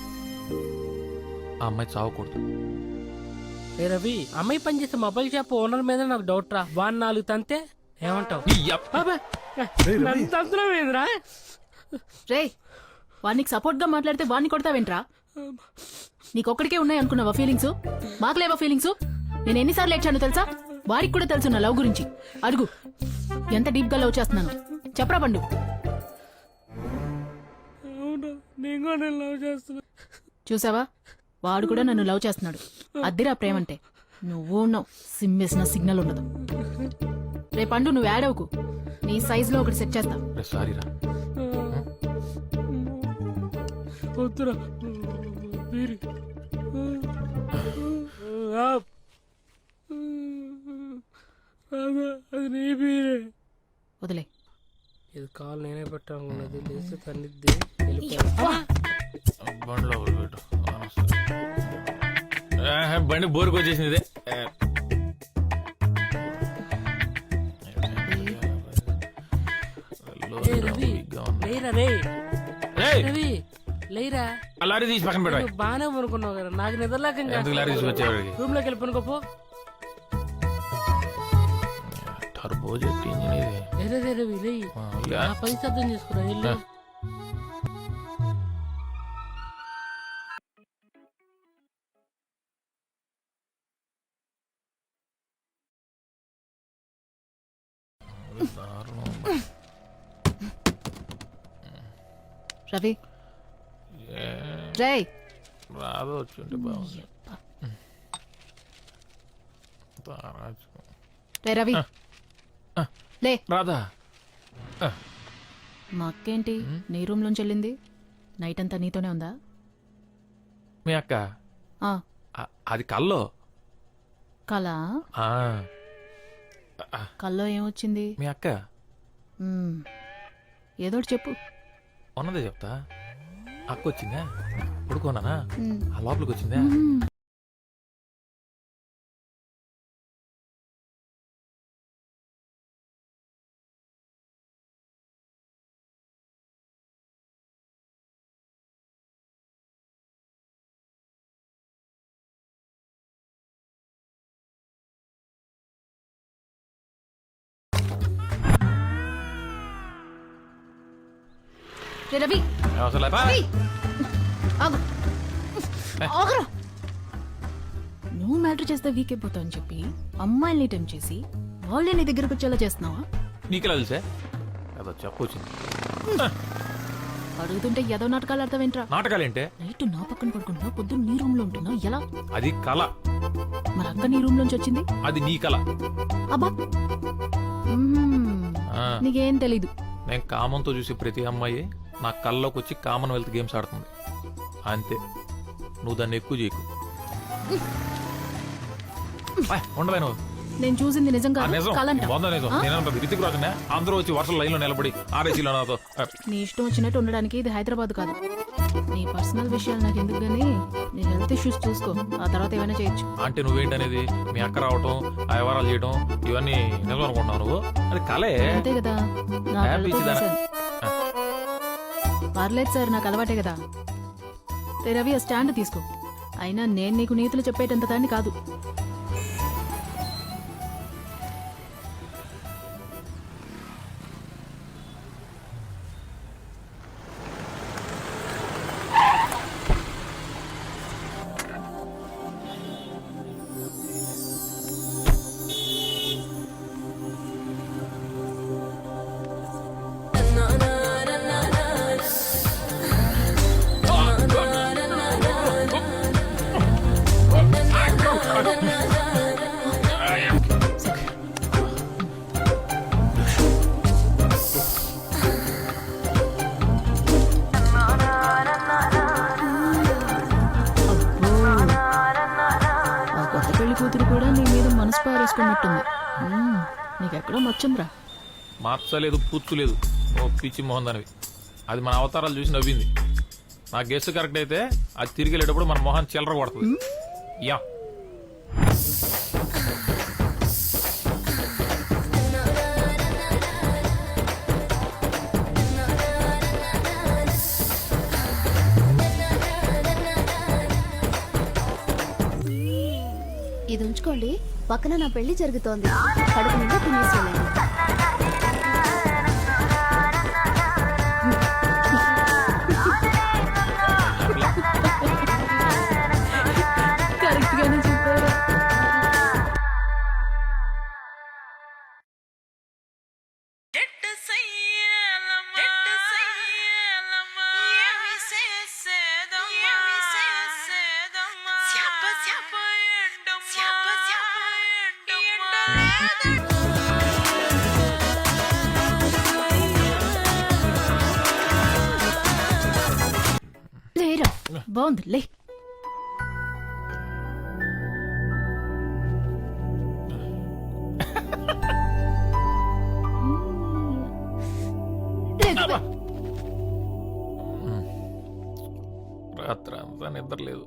ఆ అమ్మాయి చావకూడదు. ఏ రవి, అమ్మాయి పనిచేసే మొబైల్ షాప్ ఓనర్ మీద నాకు డౌట్ రా. వాడిని 4 తంతే ఏమంటావు? నన్ను తంతులేదురా. రే, వాడికి సపోర్ట్ గా మాట్లాడితే వాడిని కొడతావేంట్రా? నీకొక్కడికే ఉన్నాయి అనుకున్నావా ఫీలింగ్స్? మాకు లేవా ఫీలింగ్స్? నేను ఎన్నిసార్లు ఏడ్చాను తెలుసా? వాడికి కూడా తెలుసు నా లవ్ గురించి. అడుగు, ఎంత డీప్ గా లవ్ చేస్తున్నాను చెప్పరా పండు. చూసావా, వాడు కూడా నన్ను లవ్ చేస్తున్నాడు. అద్దిరా ప్రేమంటే. నువ్వు ఉన్నావు, సిమ్మేసిన సిగ్నల్ ఉండదు. రే పండు, నువ్వు యాడ్ అవ్వకు. నీ సైజ్ లో ఒకటి సెట్ చేస్తా. సారీరా. వద్దురా. అది నీ బీరే. వదిలే. ఇది కాలు నేనే పెట్టాలన్నది. లేస్తే తన్నిద్ది. బండిలో పెట్టు. బండి బోరుకు వచ్చేసింది. లేరా, లారీ తీసి పక్కన పెట్టాలి. బానే అనుకున్నావు కదా. నాకు నిద్రలేకంగా లారీ తీసుకొచ్చేవాడికి రూమ్ లోకి వెళ్ళిపోనుకోపో. టర్బో జెట్ ఇంజిన్ ఇది. పని సిద్ధం చేసుకున్నా. వెళ్ళు. రవి, రే, రాదు వచ్చుంటే బాగుంది. రే రవి, లే. రాదా, మా అక్కేంటి నీ రూమ్ లోంచి వెళ్ళింది? నైట్ అంతా నీతోనే ఉందా? మీ అక్క ఆ, అది కల్లో. కళ? ఆ, కల్లో ఏమొచ్చింది? మీ అక్క ఏదోటి చెప్పు. ఉన్నదే చెప్తా. అక్క వచ్చిందా, పడుకోనానా, ఆ లోపలికి వచ్చిందా. రవి, అసలు ఆగు. ఆగురా. నువ్వు మ్యాటర్ చేస్తే వీక్ అయిపోతావు అని చెప్పి అమ్మాయిల్ని టెంప్ చేసి వాళ్ళే నీ దగ్గరకు వచ్చేలా చేస్తున్నావా? నీకెలా తెలుసా? అదో చెప్పొచ్చింది. అడుగుతుంటే ఏదో నాటకాలు ఆడతావేంట్రా? నాటకాలేంటే? నైట్ నా పక్కన పడుకుంటున్నా, పొద్దున్న నీ రూమ్ లో ఉంటున్నావు, ఎలా? అది కళ. మరి అక్క నీ రూమ్ లోంచి వచ్చింది? అది నీ కళ. అబ్బా, నీకేం తెలీదు. నేను కామంతో చూసి ప్రతి అమ్మాయి నా కళ్ళలోకి వచ్చి కామన్వెల్త్ గేమ్స్ ఆడుతుంది అంతే. నువ్వు దాన్ని ఎక్కువ చేయకు. ఉండవే నువ్వు. నేను చూసింది నిజం కాదు, కలంట. రితిక్ రాజునే అందరూ వచ్చి వర్షం లైన్ లో నిలబడి ఆర్ఏసీలో నాతో. నీ ఇష్టం వచ్చినట్టు ఉండడానికి ఇది హైదరాబాద్ కాదు. నీ పర్సనల్ విషయాలు నాకు ఎందుకు గానీ నీ హెల్త్ ఇష్యూస్ చూసుకో, ఆ తర్వాత ఏమైనా చేయొచ్చు. అంటే నువ్వేంటనేది మీ అక్క రావటం, ఆ వ్యవహారాలు చేయడం ఇవన్నీ నిజం అనుకుంటున్నావు నువ్వు? అది కలే అంతే కదా. నా కళ్ళతో చూశాను. పర్లేదు సార్, నాకు అలవాటే కదా. రే రవి, ఆ స్టాండ్ తీసుకో. అయినా నేను నీకు నీతులు చెప్పేటంత దాన్ని కాదు. ఆ కొత్త పెళ్లి కూతురు కూడా నీ మీద మనసు పారేసుకున్నట్టుంది. నీకెక్కడో మచ్చుందిరా. మార్చలేదు, పూర్చులేదు. ఓ పిచ్చి మోహన్ దానివి. అది మన అవతారాలు చూసి నవ్వింది. నా గెస్ట్ కరెక్ట్ అయితే అది తిరిగి వెళ్ళేటప్పుడు మన మొహన్ చిల్లర కొడుతుంది. యా ఇది ఉంచుకోండి, పక్కన నా పెళ్లి జరుగుతోంది. కడుపు నిండా తినేసి వెళ్ళండి. కరెక్ట్ గానే చెప్పారు. లేరా, బాగుంది లే. రాత్రి అంతా నిద్ర లేదు.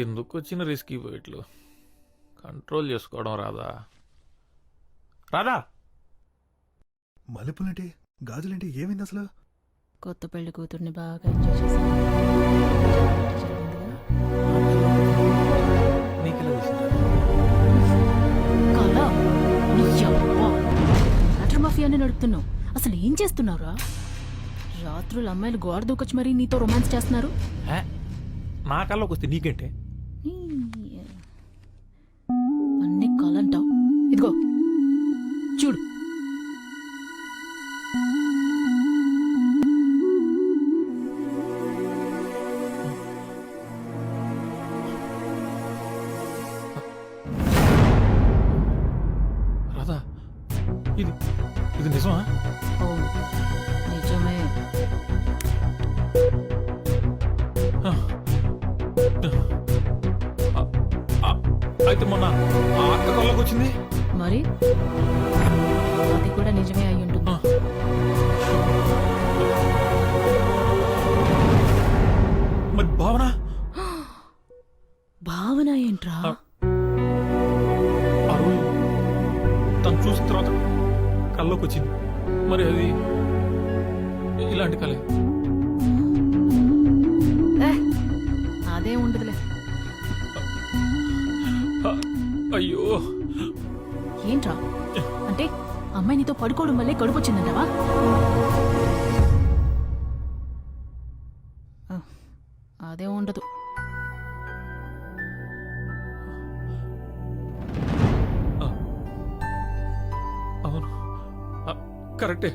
ఎందుకు వచ్చిన రిస్క్ పోయిట్లు కంట్రోల్ చేసుకోవడం రాదా? రాదా? మల్లెపూలేంటి, గాజులేంటి, ఏమైంది అసలు? కొత్త పెళ్లి కూతుర్ని బాగా ఎంజాయ్ చేశాను. వాటర్ మాఫియాని నడుపుతున్నావు. అసలు ఏం చేస్తున్నావురా? రాత్రులు అమ్మాయిలు గోడ దూకొచ్చి మరీ నీతో రొమాన్స్ చేస్తున్నారు. నా కల్లోకి వస్తే నీకేంటే? అన్ని కలంటావు. ఇదిగో చూడు. రాదా? ఇది ఇది నిజమా? అవును, నిజమే. అయితే మొన్న ఆ అక్క కల్లోకి వచ్చింది. మరి అది కూడా నిజమే అయి ఉంటుంది. మరి భావన? భావన ఏంట్రా? ఆ రోజు తను చూసిన తర్వాత కల్లోకి వచ్చింది. మరి అది ఇలాంటి కలే. అదే ఉండదులే. అయ్యో, ఏంట్రా అంటే అమ్మాయి నీతో పడుకోవడం వల్లే కడుపు వచ్చిందంటావా? అదే ఉండదు. అవును, కరెక్టే.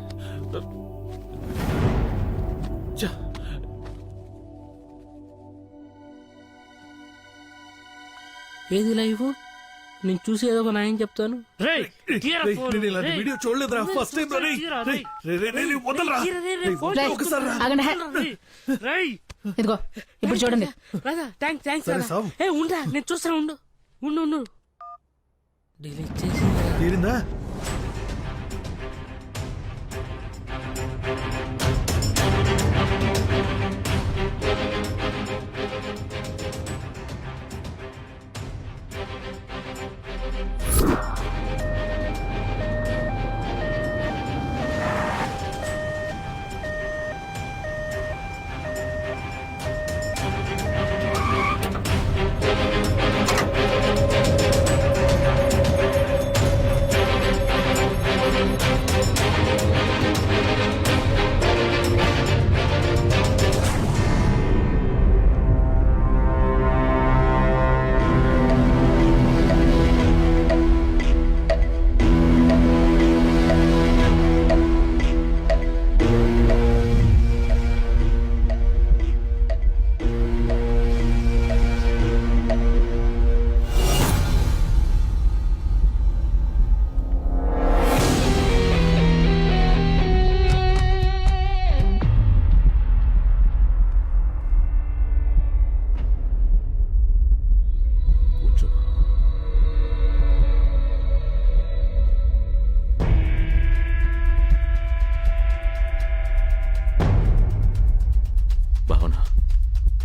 ఏది లైవ్? నేను చూసి ఏదో ఒక న్యాయం చెప్తాను. వీడియో చూడలేదురా, ఫస్ట్ టైం. ఇదిగో ఇప్పుడు చూడండి. థ్యాంక్స్. ఉండా, నేను చూస్తాను. ఉండు. డిలీట్ చేసి తీరిందా?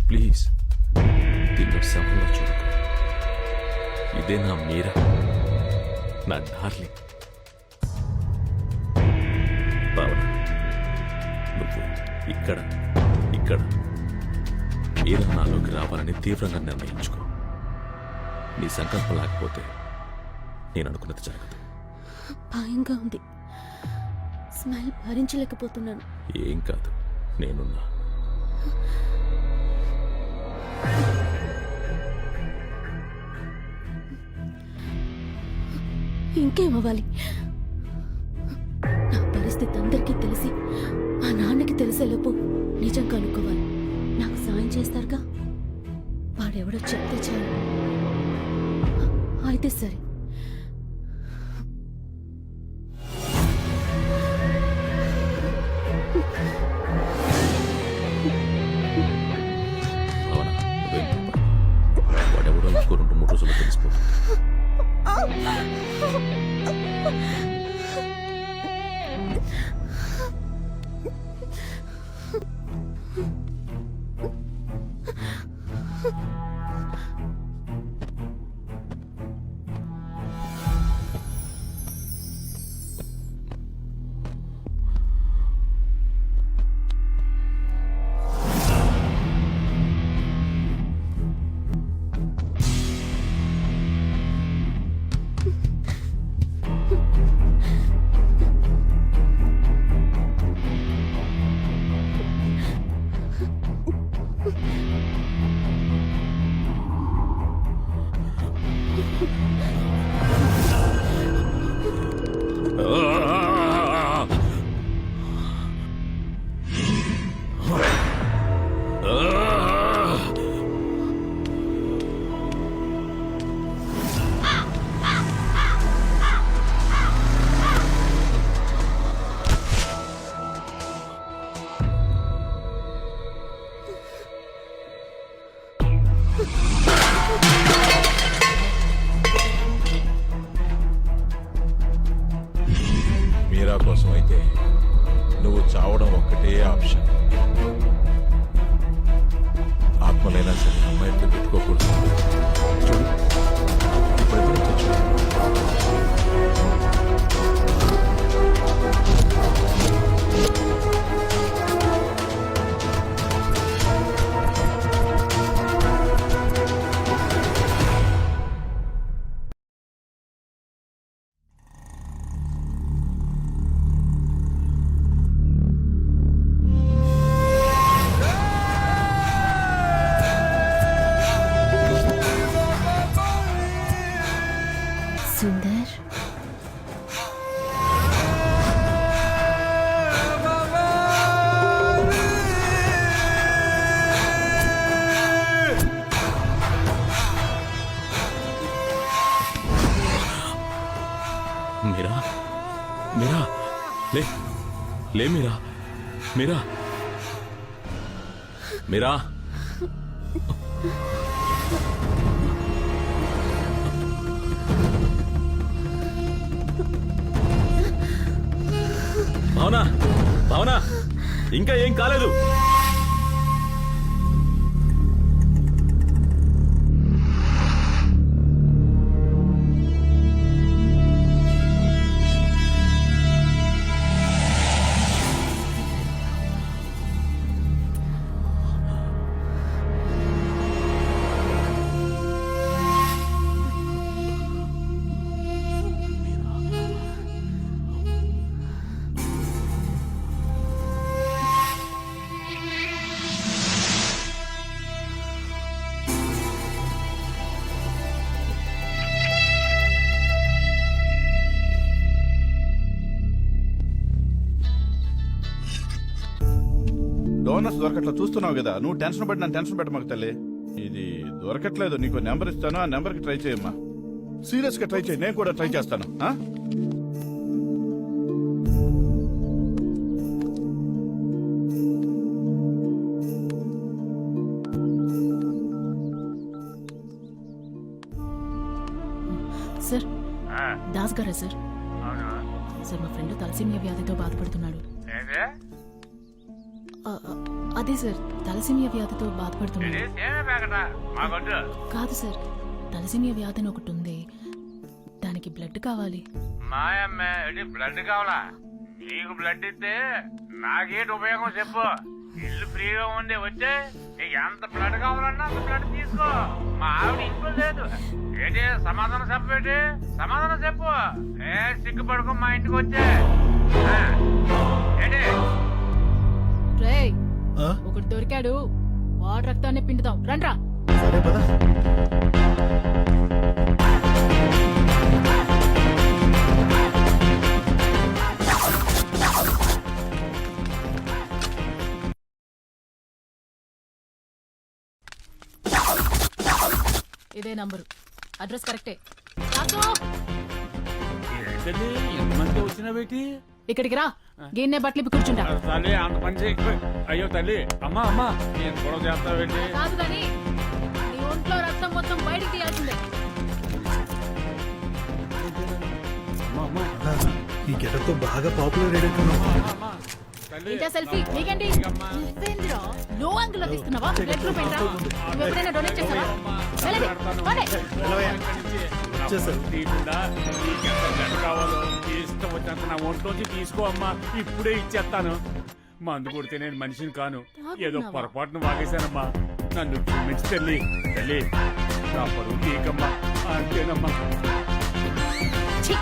ప్లీజ్ దీంట్లో శవంలో చూడకు. ఇదే నా మీరా, నా డార్లింగ్. భావన, నువ్వు ఇక్కడ ఇక్కడ మీరా నాలోకి రావాలని తీవ్రంగా నిర్ణయించుకో. నీ సంకల్పం లేకపోతే నేను అనుకున్నది జరగదు. భయంగా ఉంది. స్మెల్ భరించలేకపోతున్నాను. ఏం కాదు, నేనున్నా. ఇంకేమవ్వాలి? నా పరిస్థితి అందరికీ తెలిసి మా నాన్నకి తెలిసేలోపు నిజం కనుక్కోవాలి. నాకు సాయం చేస్తారుగా? వాడెవడో చెప్తే చాలు. అయితే సరే. భావన, నువ్వేం భయపడకు. వాడెవడో ఇంకో 2-3 రోజుల్లో తెలిసిపోతుంది. మీరా కోసం అయితే నువ్వు చావడం ఒక్కటే ఆప్షన్. ఆత్మలైనా సరే అమ్మాయితో పెట్టుకోకూడదు. చూడు, ఇప్పుడు ఎదురు చూడు. సుందర్, మీరా, మీరా, లే లే మీరా, మీరా, మీరా. భావన, భావన, ఇంకా ఏం కాలేదు. డోనర్స్ దొరకట్లా చూస్తున్నావు కదా, నువ్వు టెన్షన్ పడి నన్ను టెన్షన్ పెట్టమాకు తల్లి. ఇది దొరకట్లేదు, నీకు నెంబర్ ఇస్తాను, ఆ నెంబర్కి ట్రై చేయమ్మా. సీరియస్ గా ట్రై చేయి, నేను కూడా ట్రై చేస్తాను. సార్, దాస్ గారా సార్? సార్, మా ఫ్రెండ్ తలసీమియా వ్యాధితో బాధపడుతున్నాడు. అదే సార్ తలసేమియా వ్యాధితో బాధపడుతున్నాను. కాదు సార్, తలసేమియా వ్యాధి అని ఒకటి ఉంది, దానికి బ్లడ్ కావాలి. మాయమ్మే బ్లడ్ కావాలా? నీకు బ్లడ్ ఇస్తే నాకేంటి ఉపయోగం చెప్పు. ఇల్లు ఫ్రీగా ఉంది, వచ్చే నీకు ఎంత బ్లడ్ కావాలన్నా అంత బ్లడ్ తీసుకో. మా ఆవిడ ఇంట్లో లేదు. ఏంటి సమాధానం చెప్పేటి? సమాధానం చెప్పు. ఏ సిగ్గుపడుకో, మా ఇంటికి వచ్చే. ఏంటి రేయ్, ఒకటి దొరికాడు, వాడు రక్తాన్ని పిండుతాం, రండ్రా. సరే పద. ఇదే నంబరు, అడ్రస్ కరెక్టే. రాసు, ఎంతమంది వచ్చినా పెట్టి ఇక్కడికి రా, గిన్నె బట్టలు ఇప్పి కూర్చుంటా. తల్లి అంత పని చేయి. అయ్యో తల్లి, అమ్మా అమ్మా నేను గొడవ చేస్తా పెట్టి. కాదు కానీ నీ ఒంట్లో రక్తం మొత్తం బయటికి తీయాల్సిందే. ఈ గెటప్తో బాగా పాపులర్ అయ్యేట్టున్నావు. ఇంటా సెల్ఫీ నీకేంటి? నువ్వేందిరా లో యాంగిల్ లో తీస్తున్నావా? బ్లడ్ గ్రూప్ ఏంట్రా? నువ్వు ఎప్పుడైనా డొనేట్ చేసావా? వెళ్ళండి, పోనీ. కావాలో ఇష్టం వచ్చినంత నా ఒంట్లోంచి తీసుకో అమ్మా, ఇప్పుడే ఇచ్చేస్తాను. మందు కొడితే నేను మనిషిని కాను, ఏదో పొరపాటును వాగేశానమ్మా. నన్ను క్షమించి తల్లి. తల్లి నా పరువు తీయకమ్మా, అంతేనమ్మా. ఛీ!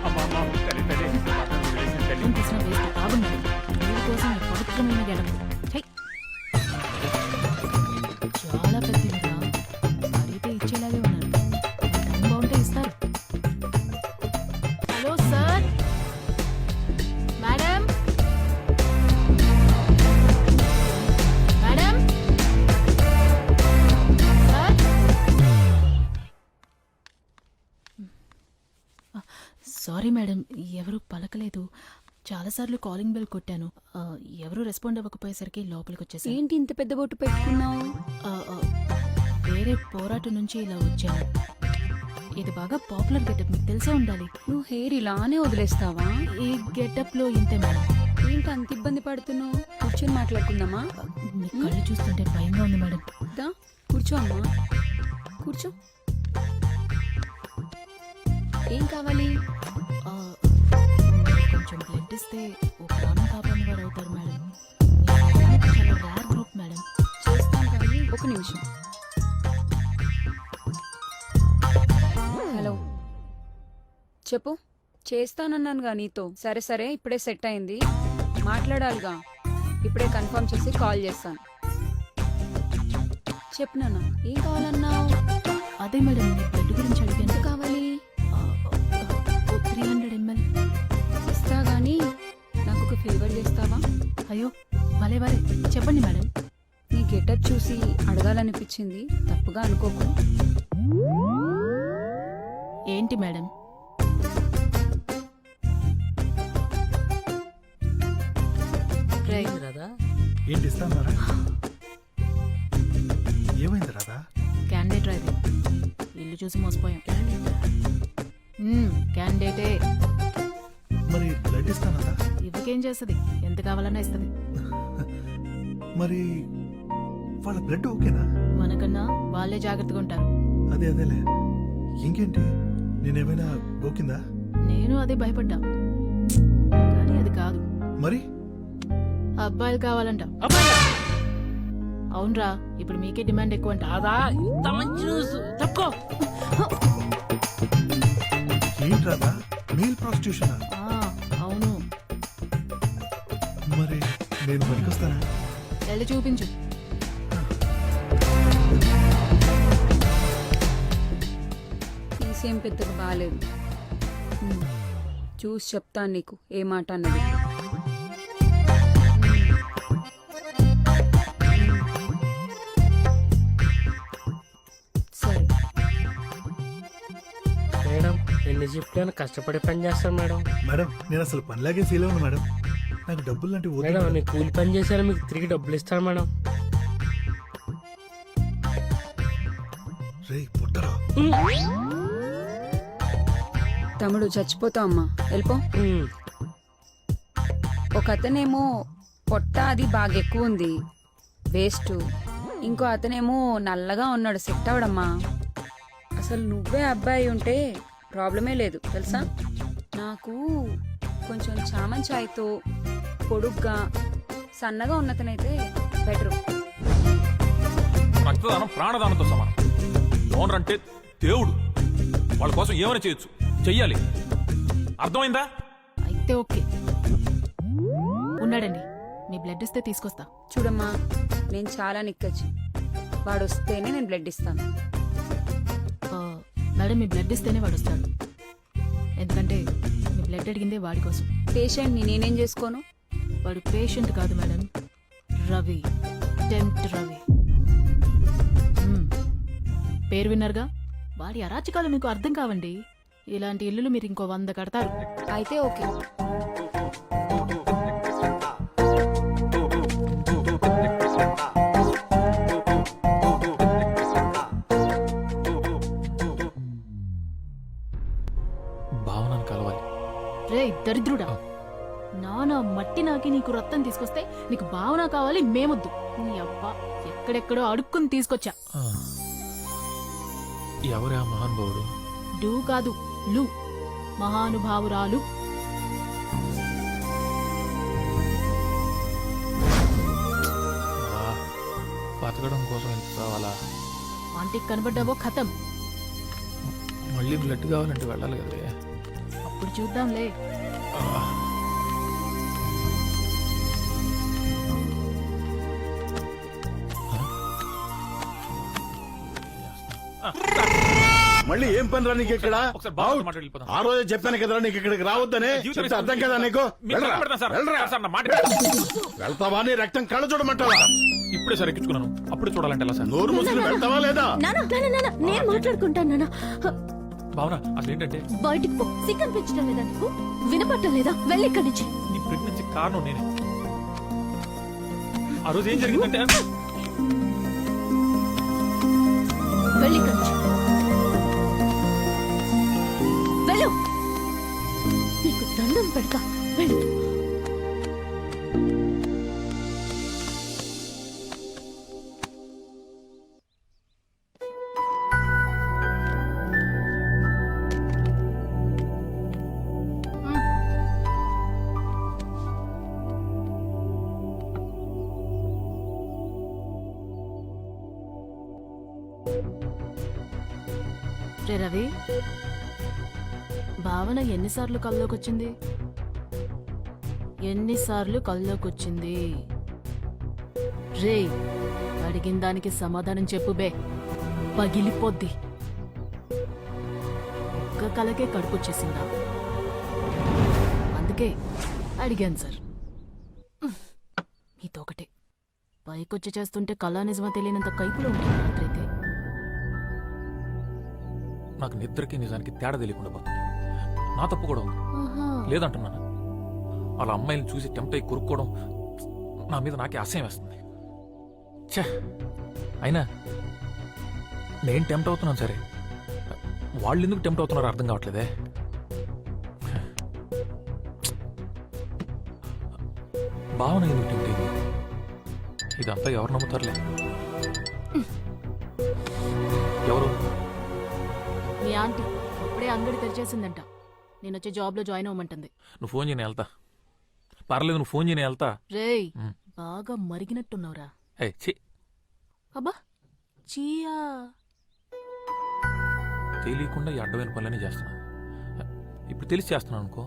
అమ్మా అమ్మా, తల్లి తల్లి వదిలేసిన తల్లి. రక్తం తీసిన వేస్ట్ బాగున్నాడు. వీడి కోసం ఈ పవిత్రమైన గెడపు. చాలా పెద్దదిరా, అడిగితే ఇచ్చేలాగే ఉన్నారు. టైం బాగుంటే ఇస్తారు. Hello sir, madam, madam, sir. Sorry madam, ఎవరు పలకలేదు. చాలాసార్లు కాలింగ్ బెల్ కొట్టాను, ఎవరు రెస్పాండ్ అవ్వకపోయేసరికి లోపలికి వచ్చేసాను. ఏంటి ఇంత పెద్ద బొట్టు పెట్టుకున్నావు? వేరే పోరాటం నుంచి ఇలా వచ్చాను. ఇది బాగా పాపులర్ గెటప్, మీకు తెలిసే ఉండాలి. నువ్వు హెయిర్ ఇలానే వదిలేస్తావా? ఈ గెటప్ లో ఇంతే మేడం. ఏంటి అంత ఇబ్బంది పడుతున్నావు? కూర్చొని మాట్లాడుకుందామా? మీ కళ్ళు చూస్తుంటే భయంగా ఉంది మేడం. దా, కూర్చో అమ్మా, కూర్చో. ఏం కావాలి? కొంచెం బ్లడ్ ఇస్తే ఓ ప్రాణం కాపాడిన వారు అవుతారు మేడం. చాలా రేర్ గ్రూప్ మేడం. చేస్తాను కానీ ఒక నిమిషం. హలో, చెప్పు. చేస్తానన్నానుగా నీతో. సరే సరే, ఇప్పుడే సెట్ అయింది, మాట్లాడాలిగా. ఇప్పుడే కన్ఫర్మ్ చేసి కాల్ చేస్తాను. చెప్పు నాన్న, ఏం కావాలన్నావు? అదే మేడం, మీ బ్లడ్ గురించి అడిగాను. ఎంత కావాలి? 300 ml. ఇస్తా గానీ నాకు ఒక ఫేవర్ చేస్తావా? అయ్యో భలే భలే, చెప్పండి మేడం. నీ గెటప్ చూసి అడగాలనిపించింది, తప్పుగా అనుకోకు. ఏంటి మేడం? ఏంటి ఇస్తాన్నారా? ఏమైంది రాదా? క్యాండిడేట్ రా ఇది. ఇల్లు చూసి మోసపోయాం. క్యాండిడేటే. మరి బ్లడ్ ఇస్తానదా? ఇవ్వకేం చేస్తుంది, ఎంత కావాలన్నా ఇస్తుంది. మరి వాళ్ళ బ్లడ్ ఓకేనా? మనకన్నా వాళ్ళే జాగ్రత్తగా ఉంటారు. అదేలే. ఇంకేంటి, నేనేమైనా గోకిందా? నేను అదే భయపడ్డా, కానీ అది కాదు. మరి అబ్బాయిలు కావాలంట. అవునరా, ఇప్పుడు మీకే డిమాండ్ ఎక్కువ అంట. అదా ఇంత మంచి న్యూస్ తప్పుకో. ఏంటి రాదా, మేల్ ప్రాస్టిట్యూషన్? అవును. మరి నేను పనికొస్తానా? వెళ్ళి చూపించు. తీసేం పెద్దగా బాగాలేదు, చూసి చెప్తాను నీకు ఏ మాట అన్నది. సరే మేడం, ఎన్ని చెప్పాను కష్టపడి పని చేస్తాను మేడం. మేడం, నేను అసలు పనిలాగే ఫీల్ అవ్వను మేడం. నాకు డబ్బులు లాంటివి వద్దు మేడం, మేడం. నేను కూలి పని చేశాను, మీకు తిరిగి డబ్బులు ఇస్తాను మేడం. రేయ్ పుట్టరా, తమ్ముడు చచ్చిపోతావు అమ్మా, వెళ్ళిపో. ఒక అతనేమో పొట్ట అది బాగా ఎక్కువ ఉంది, వేస్ట్. ఇంకో అతనేమో నల్లగా ఉన్నాడు, సెట్ అవడమ్మా. అసలు నువ్వే అబ్బాయి ఉంటే ప్రాబ్లమే లేదు తెలుసా. నాకు కొంచెం చామన్ ఛాయ్తో పొడుగ్గా సన్నగా ఉన్నతనైతే బెటరు. రక్తదానం ప్రాణదానంతో సమానం. డోనర్ అంటే దేవుడు, వాళ్ళ కోసం ఏమైనా చేయొచ్చు, చెయ్యాలి. అర్థమైందా? అయితే ఓకే, ఉన్నాడండి, మీ బ్లడ్ ఇస్తే తీసుకొస్తా. చూడమ్మా, నేను చాలా నిక్కచ్చు. వాడు వస్తేనే నేను బ్లడ్ ఇస్తాను. ఆ, మేడం మీ బ్లడ్ ఇస్తేనే వాడు వస్తాడు, ఎందుకంటే మీ బ్లడ్ అడిగిందే వాడి కోసం. పేషెంట్ని నేనేం చేసుకోను? వాడు పేషెంట్ కాదు మేడం, రవి, టెంప్ట్ రవి. పేరు విన్నారుగా, వాడి అరాచకాలు మీకు అర్థం కావండి. ఇలాంటి ఇల్లులు మీరు ఇంకో 100 కడతారు. అయితే ఓకే. భావనను కలవాలి. రే దరిద్రుడా, నానా మట్టి నాకి నీకు రక్తం తీసుకొస్తే నీకు భావన కావాలి, మేమొద్దు. నీ అబ్బా ఎక్కడెక్కడో అడుక్కుని తీసుకొచ్చా. ఎవరే ఆ మహానుభావుడు? డూ కాదు, లు, మహానుభావురాలు. బతకడం కోసం ఎంత కావాలా? ఆంటీకి కనబడ్డావో ఖతం. మళ్ళీ బ్లడ్ కావాలంటే వెళ్ళాలి కదే. అప్పుడు చూద్దాంలే. మళ్ళీ ఏం పని రా నీకు ఇక్కడ? ఒకసారి బాగా మాట వెళ్ళిపోతాం. ఆ రోజే చెప్పాను కదరా నీకు ఇక్కడికి రావద్దని. చెప్తే అర్థం కదా నీకు? వెళ్ళరా, వెళ్ళరా. వెళ్తావా? నీ రక్తం కళ్ళ చూడమంటావా? ఇప్పుడే సార్ ఎక్కించుకున్నాను, అప్పుడే చూడాలంటే ఎలా సార్? నోరు మూసుకుని వెళ్తావా లేదా? నేను మాట్లాడుకుంటాను నాన్న. భావన అసలు ఏంటంటే, బయటికి పో, సిగ్గనిపించడం లేదా నీకు? వినపట్టం లేదా? వెళ్ళి ఇక్కడి నుంచి. నీ ప్రెగ్నెన్సీ కారణం నేనే. ఆ రోజు ఏం జరిగిందంటే, వెళ్ళి ఇక్కడి నుంచి వెళ్ళు. నీకు దండం పెడతా, వెళ్ళు. రే రవి, భావన ఎన్నిసార్లు కల్లోకొచ్చింది? ఎన్నిసార్లు కల్లోకొచ్చింది? రే, అడిగిన దానికి సమాధానం చెప్పు బే, పగిలిపోద్ది. ఒక్క కలకే కడుపుచ్చేసిందా? అందుకే అడిగాను సార్. మీతో ఒకటే, పైకొచ్చి చేస్తుంటే కళా నిజమా తెలియనంత కైపులో ఉంటుంది రాత్రైతే. నాకు నిద్రకి నిజానికి తేడా తెలియకుండా పోతుంది. నా తప్పు కూడా ఉంది, ఆహా. లేదంటున్నాను. అలా అమ్మాయిని చూసి టెంప్ట్ అయ్యి కొరుక్కోవడం నా మీద నాకే అసహ్యం వేస్తుంది. ఛే, అయినా నేను టెంప్ట్ అవుతున్నాను సరే, వాళ్ళు ఎందుకు టెంప్ట్ అవుతున్నారో అర్థం కావట్లేదే. భావన ఎందుకు టెంప్ట్ అయింది? ఇదంతా ఎవరు నమ్ముతారులే. ఎవరు? మీ ఆంటీ అప్పుడే అంగడి తెరిచేసిందంట. నేను వచ్చే జాబ్ లో జాయిన్ అవ్వమంటుంది. నువ్వు ఫోన్ చేయని వెళ్తా. పర్లేదు, నువ్వు ఫోన్ చేయని వెళ్తా. రేయ్, బాగా మరిగినట్టున్నావురా. అబ్బా చీయా, తెలియకుండా ఈ అడ్డమైన పనులన్నీ చేస్తున్నా. ఇప్పుడు తెలిసి చేస్తున్నాను అనుకో.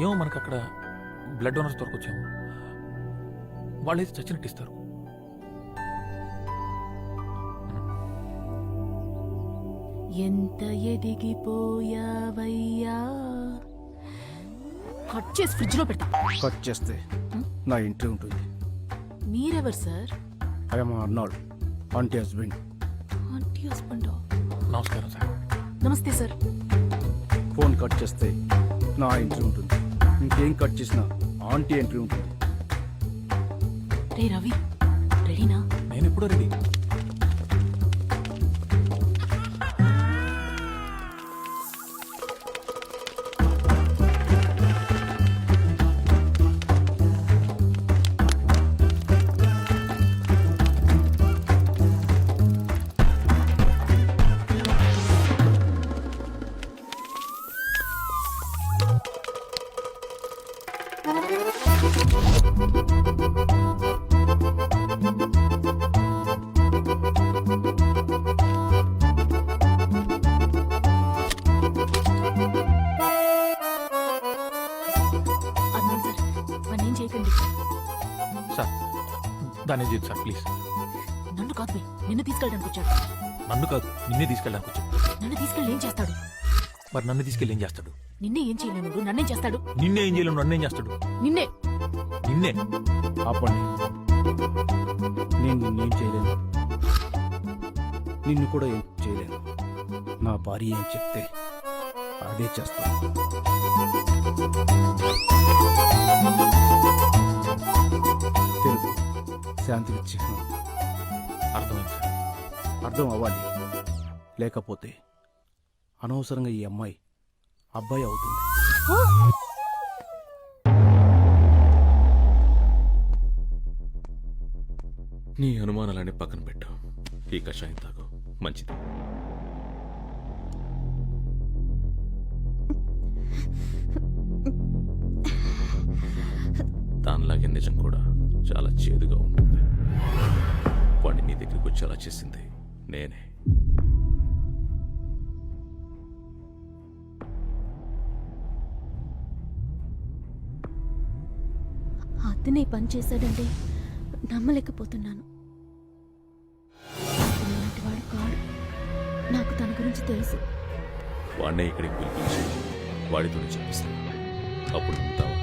ఏమో మనకు అక్కడ బ్లడ్ డోనర్స్ దొరకొచ్చాము. వాళ్ళైతే చచ్చినట్టు ఇస్తారు. ఎంత ఎదిగిపోయావయ్యా. కట్ చేసి ఫ్రిడ్జ్ లో పెడతా. కట్ చేస్తే నా ఇంటి ఉంటుంది. మీరెవరు sir? I'm Arnold, aunty husband. Aunty husband. నమస్కారం సార్. నమస్తే సార్. ఫోన్ కట్ చేస్తే నా ఎంట్రీ ఉంటుంది. ఇంకేం కట్ చేసినా ఆంటీ ఎంట్రీ ఉంటుంది. రే రవి, రెడీనా? నేను ఎప్పుడో రెడీ. అన్నాను సార్ వాడిని ఏం చేయకండి. సార్ దాన్ని చేయదు సార్ ప్లీజ్. నన్ను కాదు బే, నిన్ను తీసుకెళ్ళడానికి వచ్చాడు. నన్ను కాదు నిన్నే తీసుకెళ్ళడానికి వచ్చాడు. నన్ను తీసుకెళ్ళి ఏం చేస్తాడు? మరి నన్ను తీసుకెళ్ళి ఏం చేస్తాడు? నిన్నే ఏం చేయలేను, నన్నేం చేస్తాడు? నిన్నే ఏం చేయలేను, నన్నేం చేస్తాడు? నిన్నే నిన్నే ఆపండి. నేను నిన్నేం చేయలేను, నిన్ను కూడా ఏం చేయలేను. నా భార్య ఏం చెప్తే అదే చేస్తాను. తెలుగు శాంతికి చిహ్నం. అర్థమైంది సార్. అర్థం అవ్వాలి, లేకపోతే అనవసరంగా ఈ అమ్మాయి అబ్బాయి అవుతుంది. నీ అనుమానాలన్నీ పక్కన పెట్టు. ఈ కషాయం తాగు, మంచిది. దానిలాగే నిజం కూడా చాలా చేదుగా ఉంటుంది. వాడిని నీ దగ్గరికి వచ్చేలా చేసింది నేనే. అతనే పని చేశాడంటే నమ్మలేకపోతున్నాను. ఇలాంటి వాడు కాడు. నాకు తన గురించి తెలుసు. వాడినే ఇక్కడికి పిలిపించి వాడితోనే చెప్పిస్తాను. అప్పుడు నమ్ముతావా?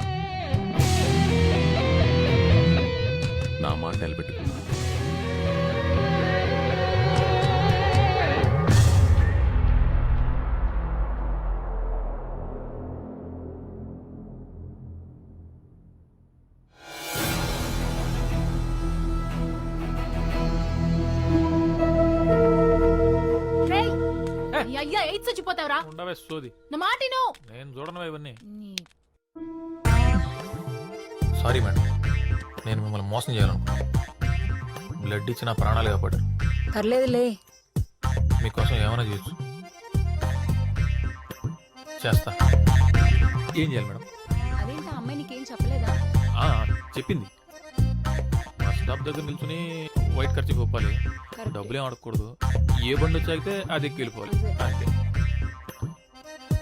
నా మాట నిలబెట్టుకున్నా. అయ్యా ఎయిడ్స్ వచ్చిపోతావురా. ఉండవే సోది. నా మాటిను. నేను చూడను ఇవన్నీ. సారీ మేడం, నేను మిమ్మల్ని మోసం చేయాలనుకున్నాను. బ్లడ్ ఇచ్చి నా ప్రాణాలు కాపాడారు. పర్లేదులే. మీకోసం ఏమైనా చేయొచ్చు. చేస్తా. ఏం చేయాలి మేడం? అదేంటి అమ్మాయి నీకేం చెప్పలేదా? చెప్పింది. బస్ స్టాప్ దగ్గర నిల్చుని వైట్ ఖర్చు పోపాలి, డబ్బులు ఏం అడగకూడదు, ఏ బండి వచ్చాగితే అది ఎక్కి వెళ్ళిపోవాలి అంతే.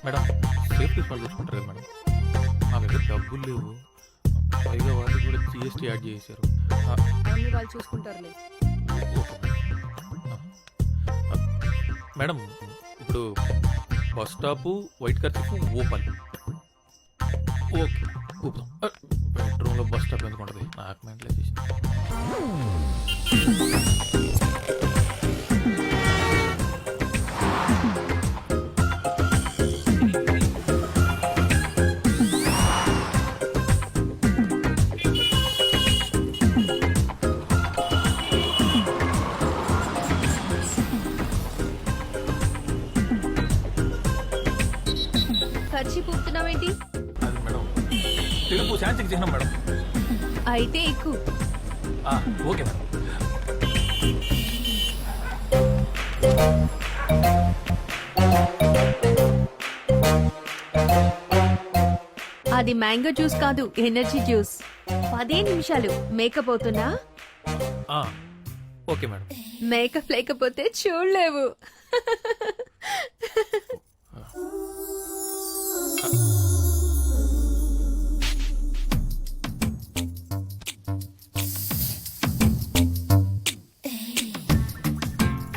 మేడం సేఫ్టీ ఫాల్ తెచ్చుకుంటారు కదా మేడం. నా దగ్గర డబ్బులు లేవు, పైగా వాళ్ళు కూడా జిఎస్టీ యాడ్ చేశారు. అన్ని వాళ్ళు చూసుకుంటారులే. మేడం ఇప్పుడు బస్ స్టాపు వైట్ ఖర్చు ఓపాలి. ఓకే ఊపుదాం. బెడ్రూమ్లో బస్ స్టాప్ ఎందుకు ఉంటుంది? నాకు మెంటలే చేసి. ఖర్చు పూపుతున్నావేంటి? అది మేడం తెలుగు శాంతికి చిహ్నం మేడం. అయితే ఎక్కువ. Okay madam. అది మ్యాంగో జ్యూస్ కాదు, ఎనర్జీ జ్యూస్. 10 నిమిషాలు మేకప్ అవుతున్నా. Okay madam. మేకప్ లేకపోతే చూడలేవు.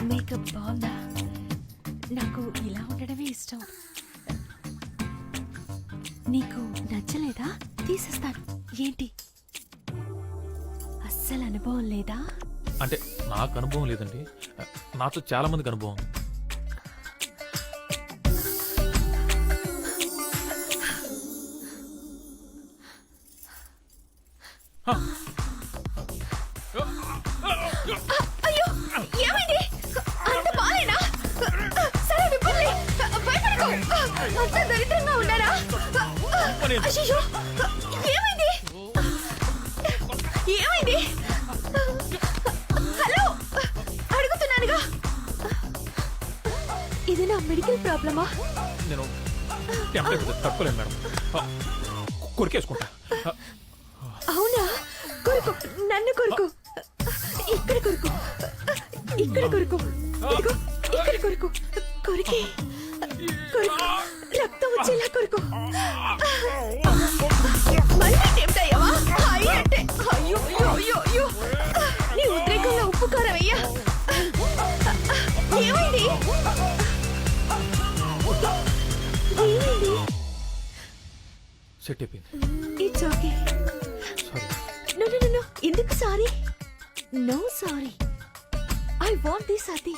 మేకప్ బాగుందా? నాకు ఇలా ఉండడమే ఇష్టం. నీకు నచ్చలేదా? తీసేస్తాను. ఏంటి అస్సలు అనుభవం లేదా? అంటే నాకు అనుభవం లేదండి, నాతో చాలా మందికి అనుభవం. అయ్యో ఏమైంది? అంత బాలేనా? సరే విప్పండి. భయపడకు. అంత దరిద్రంగా ఉన్నారా? అయ్యో ఏమైంది? ఏమైంది? హలో అడుగుతున్నానుగా. ఇది నా మెడికల్ ప్రాబ్లమా? నేను టెంపరేచర్ తట్టుకోలేను మేడం, కొరికేసుకుంటా. అవునా? కొరుకు, నన్ను కొరుకు, ఇక్కడ కొరుకు, ఇక్కడ కొరుకు, ఇదిగో ఇక్కడ కొరుకు, కొరికి కొరుకు, రక్తం వచ్చేలా కొరుకు. మళ్ళీ టెంప్ట్ అయ్యావా? అయ్యి అంటే అయ్యో అయ్యో అయ్యో అయ్యో, నీ ఉద్రేకంలో ఉప్పు కారం అయ్యా. ఏమైంది? ఏమైంది? సెట్ అయిపోయింది. It's okay. Sorry. No no no, ఎందుకు sorry? No sorry, I want this అతి.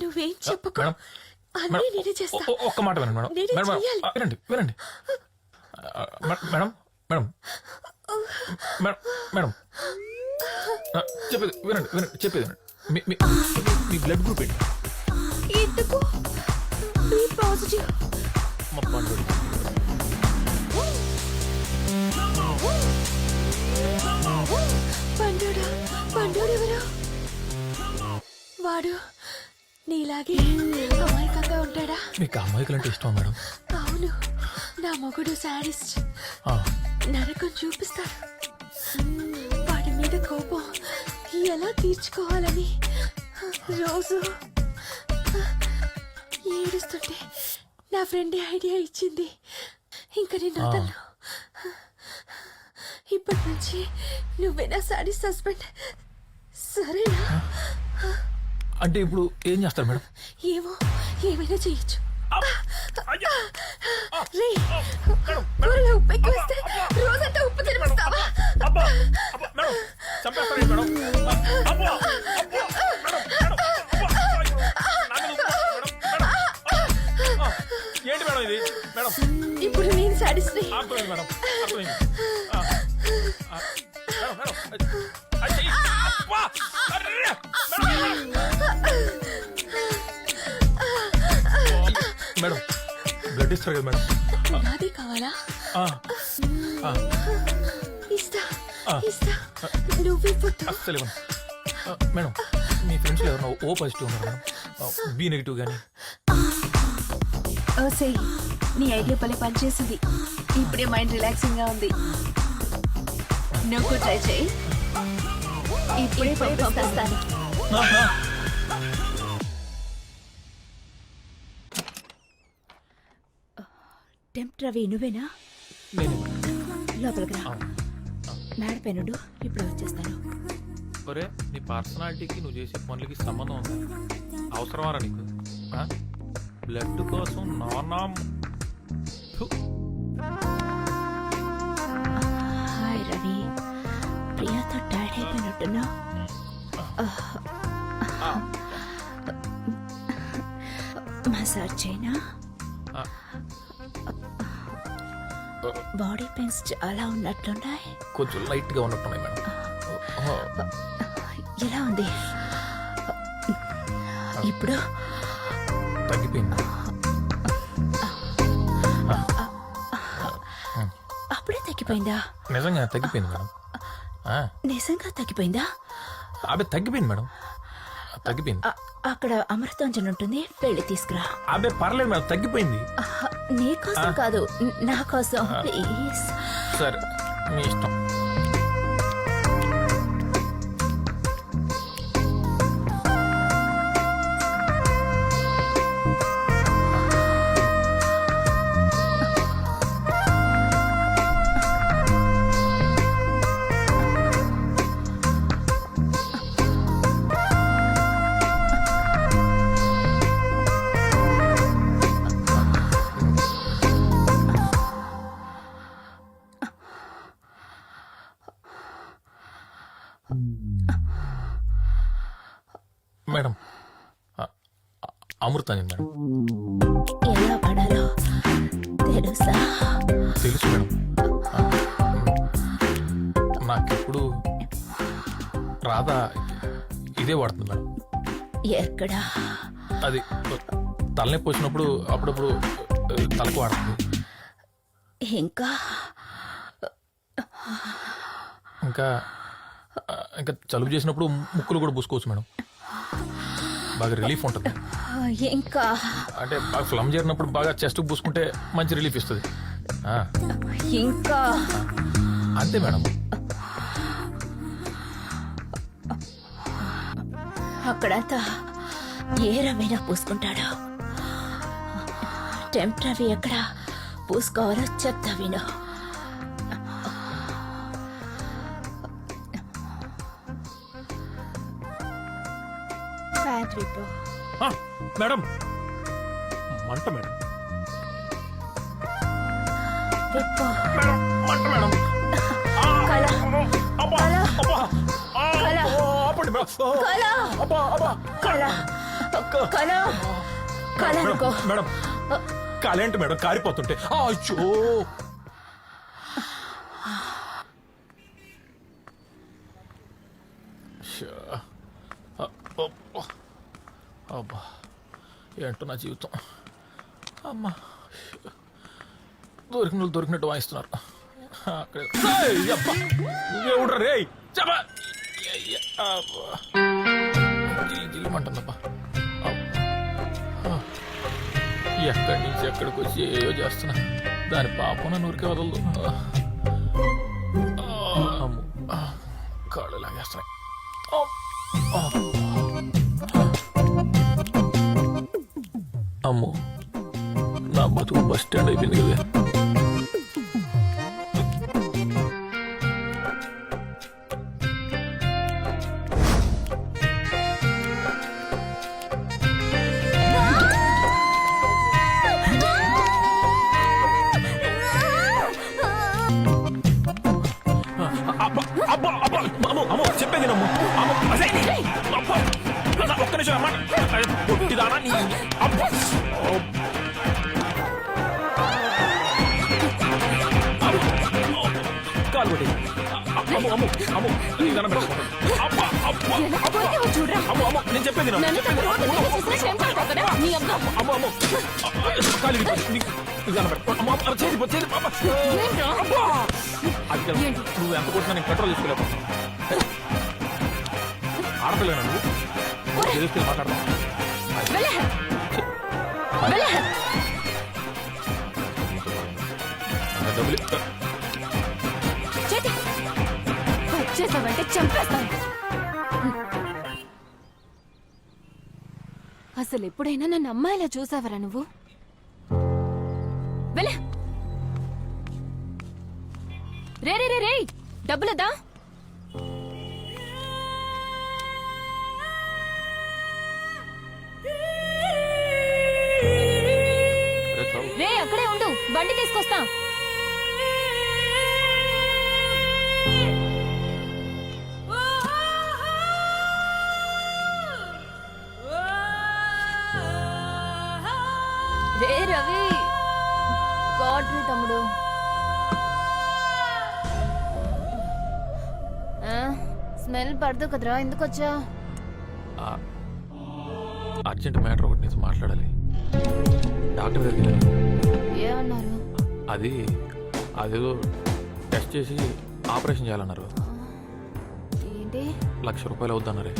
నువ్వేం చెప్పకు, మేడం, అన్నీ నేనే చేస్తా. ఒక్క మాట వినండి మేడం. నేనే మేడం చెయ్యాలి. వినండి వినండి. మేడం మేడం మేడం మేడం చెప్పేది వినండి వినండి, చెప్పేది వినండి. మీ బ్లడ్ గ్రూప్ ఏంటి? ఎందుకు? B positive. మా పండుగ. పండుడా? పండుడు ఎవరు? వాడు నీలాగే అమాయకంగా ఉంటాడా? మీకు అమ్మాయికులంటే ఇష్టం మేడం? అవును, నా మొగుడు సాడిస్ట్. నరకం చూపిస్తాడు. వాడి మీద కోపం ఎలా తీర్చుకోవాలని రోజు ఏడుస్తుంటే నా ఫ్రెండ్ ఐడియా ఇచ్చింది. ఇంకా నేను అతను ఇప్పటి నుంచి నువ్వే నా సాడిస్ట్ హస్బెండ్, సరేనా? అంటే ఇప్పుడు ఏం చేస్తారు మేడం? ఏమో, ఏమైనా చేయొచ్చు. రే, కూరలో ఉప్పు ఎక్కువ వస్తే రోజంతా ఉప్పు తినిపిస్తావా? ఏంటి మేడం ఇది? మేడం ఇప్పుడు నేను సాడిస్ట్ ని. అర్థమైంది మేడం, అర్థమైంది. మేడం బ్లడ్ ఇస్తారు కదా మేడం? నాదే కావాలా? ఇస్తా ఇస్తా, నువ్వే పుట్టు. అస్సలు ఇవ్వను. మేడం మీ ఫ్రెండ్స్లో ఎవరైనా ఓ పాజిటివ్ ఉన్నారు మేడం? బి నెగిటివ్ కానీ? ఓసే, నీ ఐడియా పని పనిచేసింది. ఇప్పుడే మైండ్ రిలాక్సింగ్ గా ఉంది. నువ్వు ట్రై చేయి. ఇప్పుడే పంపిస్తాను. టెంప్ట్ రవి నువ్వేనా? లోపలికి రా. మేడపైనుండు, ఇప్పుడు వచ్చేస్తాను. ఒరే, నీ పర్సనాలిటీకి నువ్వు చేసే పనులకి సంబంధం ఉంది. అవసరమారా నీకు? బ్లడ్ కోసం నానా. హాయ్ రవి, ప్రియాతో టైర్డ్ అయిపోయినట్టున్నా. మసాజ్ చేయనా? బాడీ పెయిన్స్ చాలా ఉన్నట్లున్నాయి. కొంచెం లైట్ గా ఉన్నట్టున్నాయి మేడం. ఎలా ఉంది ఇప్పుడు? తగ్గిపోయింది. అప్పుడే తగ్గిపోయిందా? నిజంగా తగ్గిపోయింది మేడం. నిజంగా తగ్గిపోయిందా? అబ్బే తగ్గిపోయింది మేడం, తగ్గిపోయింది. అక్కడ అమృతాంజన్ ఉంటుంది, వెళ్ళి తీసుకురా. అబ్బే పర్లేదు మేడం, తగ్గిపోయింది. నీ కోసం కాదు, నా కోసం ప్లీజ్. సరే మీ ఇష్టం. Madam Amrutanjan madam. ఎలా పడాలో తెలుసా? తెలుసు మేడం. నాకెప్పుడు రాధా ఇదే వాడుతుంది మేడం. ఎక్కడా? అది తలనొప్పి వచ్చినప్పుడు అప్పుడప్పుడు తలకు వాడుతుంది. ఇంకా ఇంకా ఇంకా జలుబు చేసినప్పుడు ముక్కులు కూడా పూసుకోవచ్చు మేడం. బాగా రిలీఫ్ ఉంటుంది. ఇంకా అంటే బాగా ఫ్లమ్ చేరినప్పుడు బాగా చెస్ట్ పూసుకుంటే మంచి రిలీఫ్ ఇస్తుంది. ఇంకా అంతే మేడం. అక్కడంతా ఏ రవైనా పూసుకుంటాడు. టెంప్ రవి ఎక్కడ పూసుకోవాలో చెప్తా విను. మేడం మంట మేడం. మంట మేడం. మేడం కాలేంటి మేడం కారిపోతుంటే. అయ్యో అబ్బా ఏంటో నా జీవితం. అమ్మా దొరికినట్టు వాయిస్తున్నారు. ఎవడ్రా రే జిల్లుమంటుందబ్బా. ఎక్కడి నుంచి ఎక్కడికి వచ్చి ఏయో చేస్తున్నా. దాని పాపం నన్ను ఊరికే వదలదు. కాళ్ళు లాగేస్తున్నాయి. అమ్మో నా బతుకు బస్ స్టాండ్ అయిపోయింది కదా. చెప్పేది నమ్ము. ఒక్క నిమిషం అమ్మా. పొట్టిదానా నీ కాలు కొట్టి నేను చెప్పేది నువ్వు ఎంత కొట్టినా నేను కంట్రోల్ చేసుకోలేకపో. ఆడపిల్లనా నువ్వు తెలిస్తే మాట్లాడతావు. డబ్బులు వచ్చేసావంటే చంపేస్తాను. అసలు ఎప్పుడైనా నన్ను అమ్మాయిలా చూసావరా నువ్వు? వెళ్ళే రే రే రే రే డబ్బులదా? రే అక్కడే ఉండు, బండి తీసుకొస్తా. రే రవి గాడ్రీ తమ్ముడు. స్మెల్ పడదు కదరా, ఎందుకు వచ్చా? అర్జెంట్ మ్యాటర్ ఒకటి నుంచి మాట్లాడాలి. డాక్టర్ దగ్గరికి వెళ్ళాను. ఏమన్నారు? అదేదో టెస్ట్ చేసి ఆపరేషన్ చేయాలన్నారు. ఏంటి? ₹1,00,000 అవుద్దన్నారే.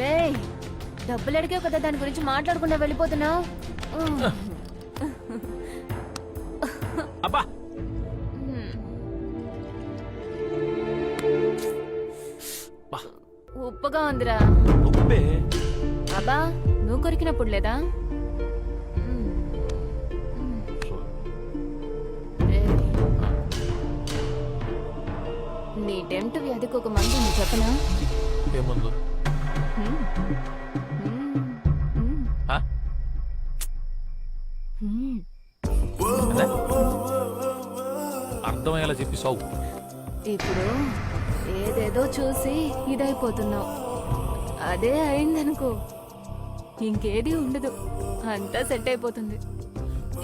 రే డబ్బులు అడిగావు కదా, దాని గురించి మాట్లాడకుండా వెళ్ళిపోతున్నావు. అబ్బా ఉప్పుగా ఉందిరా. ఉప్పే అబ్బా నువ్వు కొరికినప్పుడు లేదా? నీ డెంట్ వ్యాధికి ఒక మందు ఉంది, చెప్పనా? ఏముందు? అర్థమయ్యేలా చెప్పి సావు. ఇప్పుడు ఏదేదో చూసి ఇదైపోతున్నావు. అదే అయిందనుకో ఇంకేది ఉండదు, అంతా సెట్ అయిపోతుంది.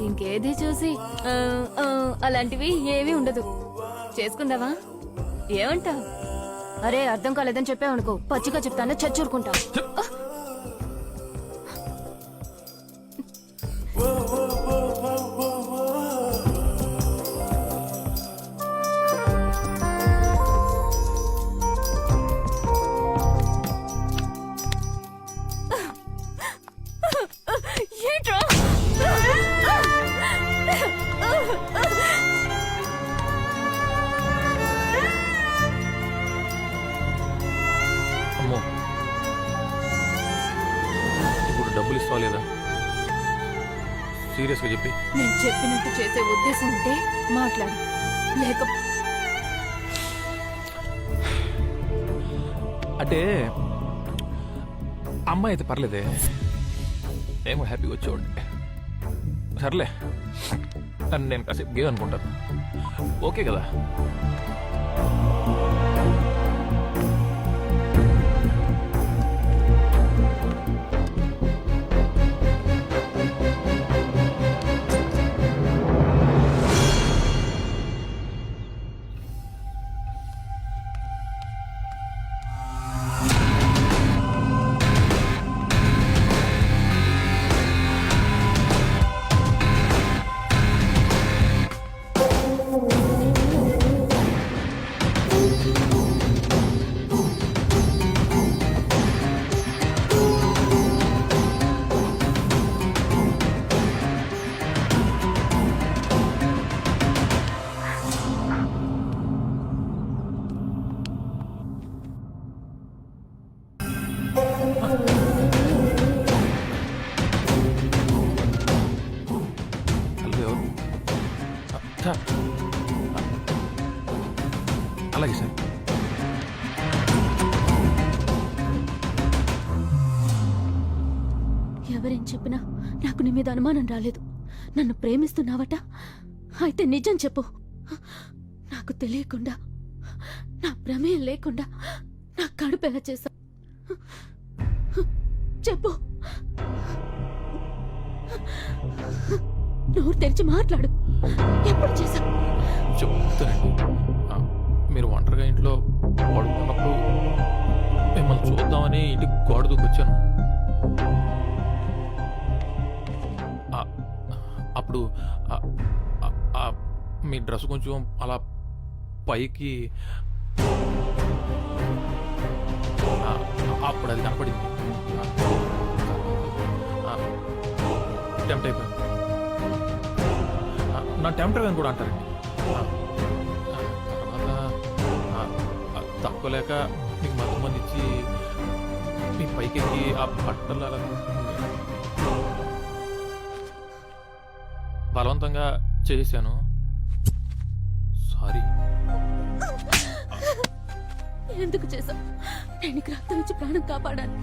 ఇంకేది చూసి అలాంటివి ఏమీ ఉండదు. చేసుకుందావా? ఏమంటావు? అరే అర్థం కాలేదని చెప్పావనుకో పచ్చిగా చెప్తాను చచ్చూరుకుంటా. ఏంట్రా అమ్మో, ఇప్పుడు డబ్బులు ఇస్తావా లేదా? సీరియస్గా చెప్పి. నేను చెప్పినట్టు చేసే ఉద్దేశం ఉంటే మాట్లాడు, లేక అంటే అమ్మాయి అయితే పర్లేదే, నేను కూడా హ్యాపీగా వచ్చేవాడిని. సర్లే, నేను కాసేపు గేమ్ అనుకుంటాను. ఓకే కదా? సార్, అలాగే సార్. ఎవరేం చెప్పినా నాకు నీ మీద అనుమానం రాలేదు. నన్ను ప్రేమిస్తున్నావట, అయితే నిజం చెప్పు. నాకు తెలియకుండా, నా ప్రమేయం లేకుండా నా కడుపు ఎలా చేశా చెప్పు. నోరు తెరిచి మాట్లాడు. ఎప్పుడు చేశా చెప్తానండి. మీరు ఒంటరిగా ఇంట్లో పడుకున్నప్పుడు మిమ్మల్ని చూద్దామని ఇంటికి గోడ దూకొచ్చాను. అప్పుడు మీ డ్రెస్ కొంచెం అలా పైకి, అప్పుడు అది కనపడింది. టెంప్ట్ అయిపోయాను. నా టెంప్టర్ అని కూడా అంటారండి. తర్వాత తక్కువ లేక మీకు మధ్య మంది ఇచ్చి మీ పైకెక్కి ఆ బట్టలు అలా బలవంతంగా చేశాను. సారీ. ఎందుకు చేశావు? నేను నీకు రక్తం ఇచ్చి ప్రాణం కాపాడాను.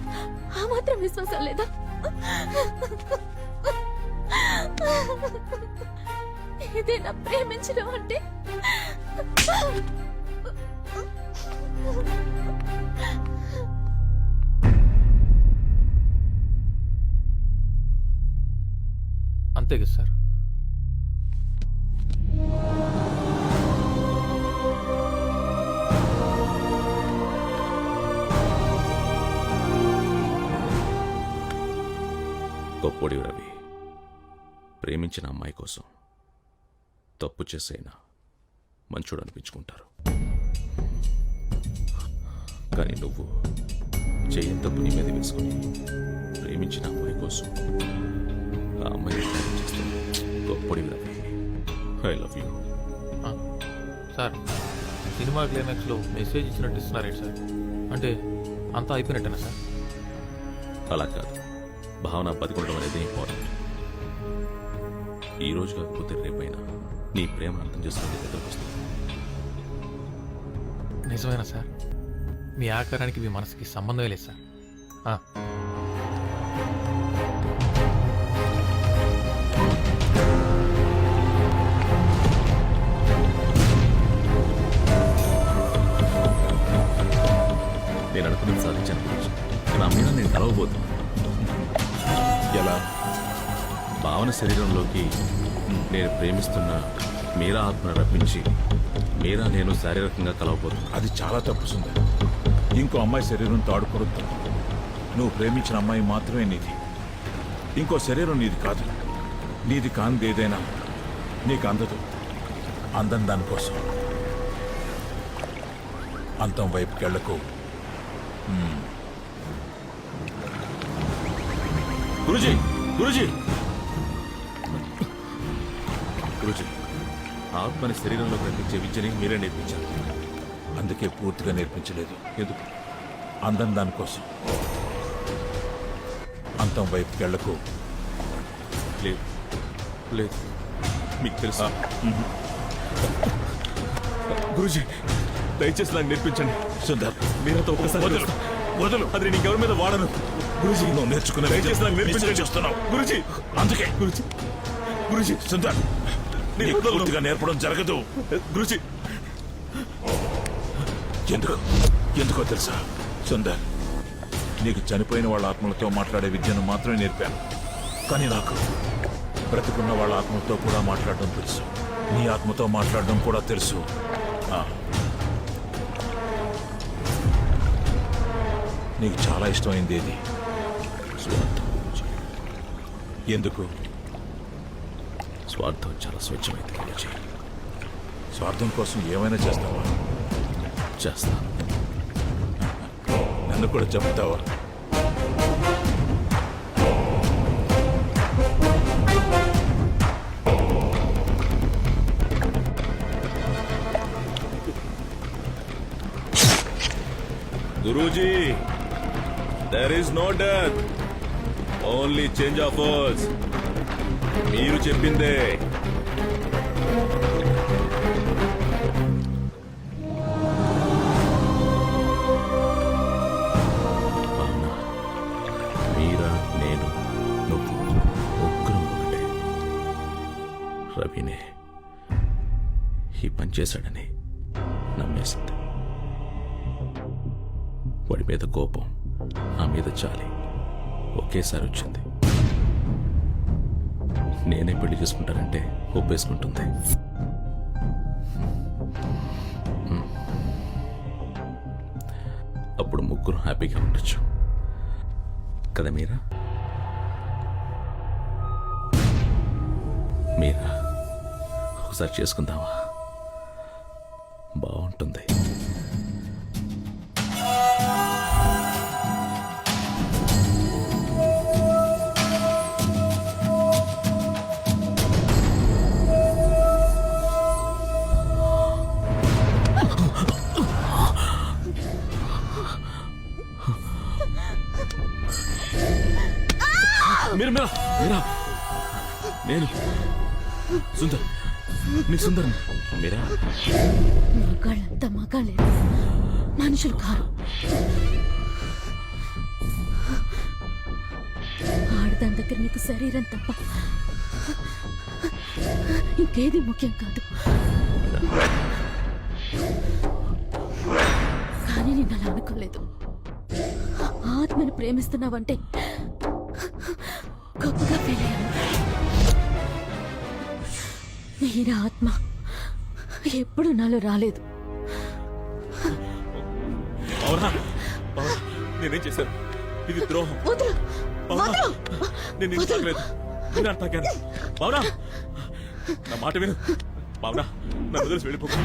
ఆ మాత్రం విశ్వాసం లేదా? ఇదేనా ప్రేమించడం అంటే? అంతే కదా సార్. గొప్పోడి రవి, ప్రేమించిన అమ్మాయి కోసం తప్పు చేసైనా మంచోడు అనిపించుకుంటారు. కానీ నువ్వు చేయని తప్పు నీ మీద వేసుకుని ప్రేమించిన అమ్మాయి కోసం ఆ అమ్మాయి చేస్తుంది. గొప్పోడి Ravi, I love you. Sir, cinema క్లైమాక్స్లో మెసేజ్ ఇచ్చినట్టు ఇస్తున్నారేంటి సార్? అంటే అంతా అయిపోయినట్టేనా సార్? అలా కాదు, భావన బతికొనడం అనేది ఇంపార్టెంట్. ఈ రోజు కాకపోతే రేపైనా నీ ప్రేమ అర్థం చేసుకునే దగ్గరకు వస్తుంది. నిజమేనా సార్? మీ ఆకారానికి మీ మనసుకి సంబంధమే లేదు సార్. నేను అనుకున్నది సాధించాను గురించి నా మీద నేను కలవబోతున్నాను. ఎలా? భావన శరీరంలోకి నేను ప్రేమిస్తున్న మీరా ఆత్మను రప్పించి మీరా నేను శారీరకంగా కలవబోతున్నాను. అది చాలా తప్పు సుందర్. ఇంకో అమ్మాయి శరీరంతో ఆడుకోవద్దు. నువ్వు ప్రేమించిన అమ్మాయి మాత్రమే నీది. ఇంకో శరీరం నీది కాదు. నీది కానిది ఏదైనా నీకు అందదు. అందం దానికోసం. అంతం వైపుకెళ్లకు. గురుజీ, గురుజీ, గురుజీ, ఆత్మని శరీరంలో కనిపించే విద్యని మీరే నేర్పించారు. అందుకే పూర్తిగా నేర్పించలేదు. ఎందుకు? అందం దానికోసం. అంతం వైపుకెళ్లకు. లేదు లేదు, మీకు తెలుసా? గురుజీ, దయచేసి నాకు నేర్పించండి. సుందర్, మీరంతా ఒక్కసారి వదులు, వదులు. అది నేను ఇంకెవరి మీద వాడను. గురుజీ, నువ్వు నేర్చుకున్న దయచేసి నాకు నేర్పించండి. చేస్తున్నావు గురుజీ, అందుకే. గురుజీ, గురుజీ, సుందర్, నీకు పూర్తిగా నేర్పడం జరగదు. గురుజీ. ఎందుకో తెలుసా సుందర్, నీకు చనిపోయిన వాళ్ళ ఆత్మలతో మాట్లాడే విద్యను మాత్రమే నేర్పాను. కానీ నాకు బ్రతికున్న వాళ్ళ ఆత్మలతో కూడా మాట్లాడడం తెలుసు. నీ ఆత్మతో మాట్లాడడం కూడా తెలుసు. నీకు చాలా ఇష్టమైంది ఏది? స్వార్థం. ఎందుకు? స్వార్థం చాలా స్వచ్ఛమైంది గురుజీ. స్వార్థం కోసం ఏమైనా చేస్తావా? చేస్తా. నన్ను కూడా చెప్తావా? Guruji, there is no death, only change of words. మీరు చెప్పిందే. అవునా? మీరా, నేను, నువ్వు ముగ్గురం ఒకటే. రవినే ఈ పని చేశాడని నమ్మేసింది. వాడి మీద కోపం, నా మీద చాలి ఒకేసారి వచ్చింది. నేనే పెళ్లి చేసుకుంటానంటే ఒప్పేసుకుంటుంది. అప్పుడు ముగ్గురు హ్యాపీగా ఉండొచ్చు కదా మీరా? మీరా, ఒకసారి చేసుకుందామా? బాగుంటుంది. మీరా, మీరా, మీరా, నేను సుందర్, నీ సుందర్. మీరా, మగాళ్ళంతా మగాళ్ళే, మనుషులు కారు. ఆడదాని దగ్గర నీకు శరీరం తప్ప ఇంకేది ముఖ్యం కాదు. కానీ నేను అలా అనుకోలేదు. ఆత్మని ప్రేమిస్తున్నావంటే గొప్పగా ఫీల్ అయ్యాను. మీరా ఆత్మ ఎప్పుడు నాలో రాలేదు. అవునా? నేనేం చేశాను? ఇది ద్రోహం. నేను తాగలేదు. నేను తాగాను. అవునా? నా మాట విను. అవునా? నా వదిలేసి వెళ్ళిపోకు.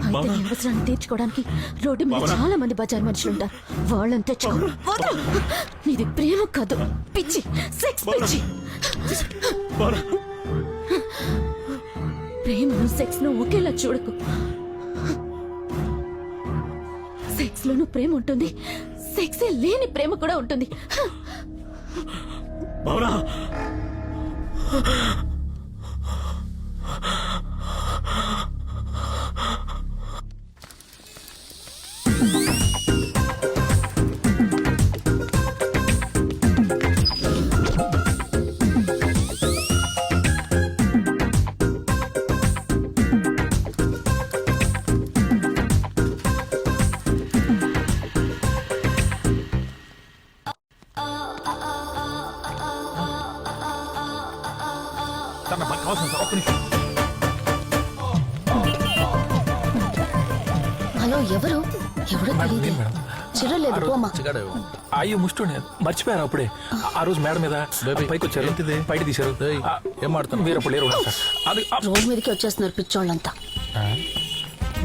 అయితే నీ అవసరాన్ని తీర్చుకోవడానికి రోడ్డు మీద చాలా మంది బజార్ మనుషులు ఉంటారు. వాళ్ళని తెచ్చుకో. నీది ప్రేమ కాదు, పిచ్చి, సెక్స్ పిచ్చి. ప్రేమను సెక్స్ ను ఒకేలా చూడకు. సెక్స్ లోనూ ప్రేమ ఉంటుంది, సెక్సే లేని ప్రేమ కూడా ఉంటుంది. అవునా? హలో, ఎవరు? ఎవరో తెలియదు. చిరలేదు పోమా. అయ్యో ముష్టి మర్చిపోయారు అప్పుడే. ఆ రోజు మేడం మీద పైకి వచ్చారు, బయట తీశారు. ఏం మాడుతాను వేరప్పుడు లేరు. అది రోడ్ మీదకి వచ్చేస్తున్నారు పిచ్చోళ్ళంతా.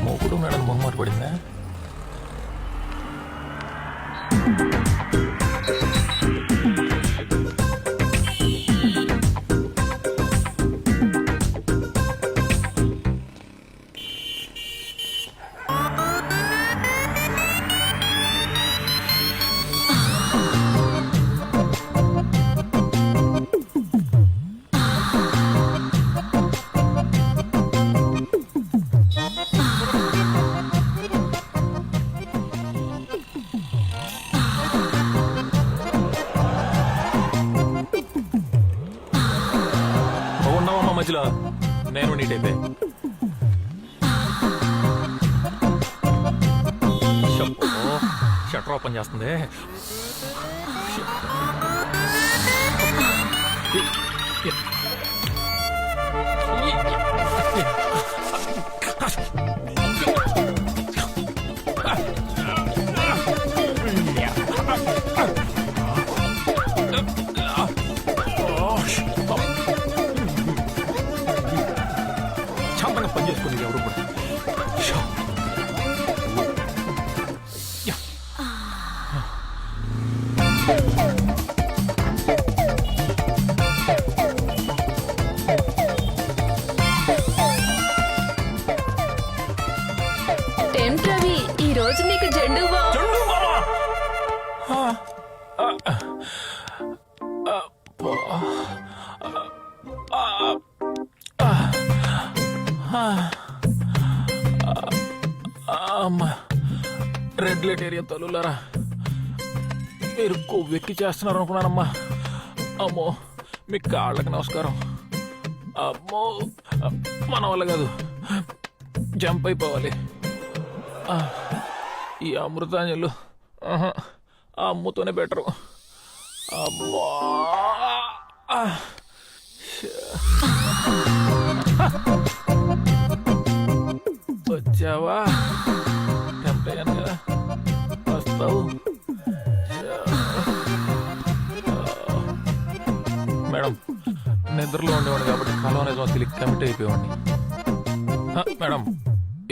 మూకుడు మేడం మొహమాట పడిందా? బాగున్నావమ్మా మధ్యలో నేను నీటైతే షట్టర్ ఓపెన్ చేస్తుంది. శాంతంగా పని చేసుకుంది ఎవరు కూడా. రవి ఈ రోజు నీకు జెండు అమ్మా రెడ్ లైట్ ఏరియా తల్లులారా, మీరు కొవ్వెక్కి చేస్తున్నారు అనుకున్నానమ్మా. అమ్మో మీ కాళ్ళకి నమస్కారం. అమ్మో మన వల్ల కాదు, జంప్ అయిపోవాలి. ఈ అమృతాంజలు ఆ అమ్ముతోనే బెటరు. అమ్మా వచ్చావా? టెంప్ట్ అయ్యాను కదా, వస్తావు. మేడం నిద్రలో ఉండేవాడు కాబట్టి కలవ నిజం తెలియక కమిట్ అయిపోయేవాడిని. మేడం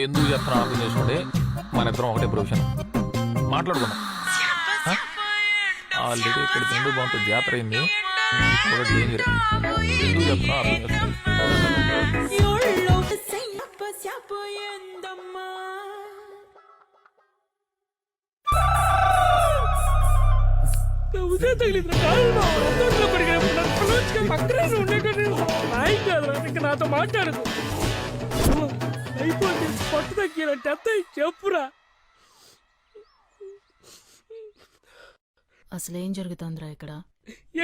ఎందుకు చెప్తున్నా అర్థం చేసుకోండి, మన ఇద్దరం ఒకటే ప్రొఫెషన్. మాట్లాడుకున్నాం. ఆల్రెడీ ఇక్కడ తిండి బాగుంటుంది, జాతర అయింది కూడా డేంజర్. ఎందుకు చెప్తున్నా అర్థం చేసుకోండి. నాతో మాట్లాడదు. అయిపోయింది, పట్టు తగ్గినట్టు ఎంత చెప్పురా. అసలేం జరుగుతుందిరా ఇక్కడ?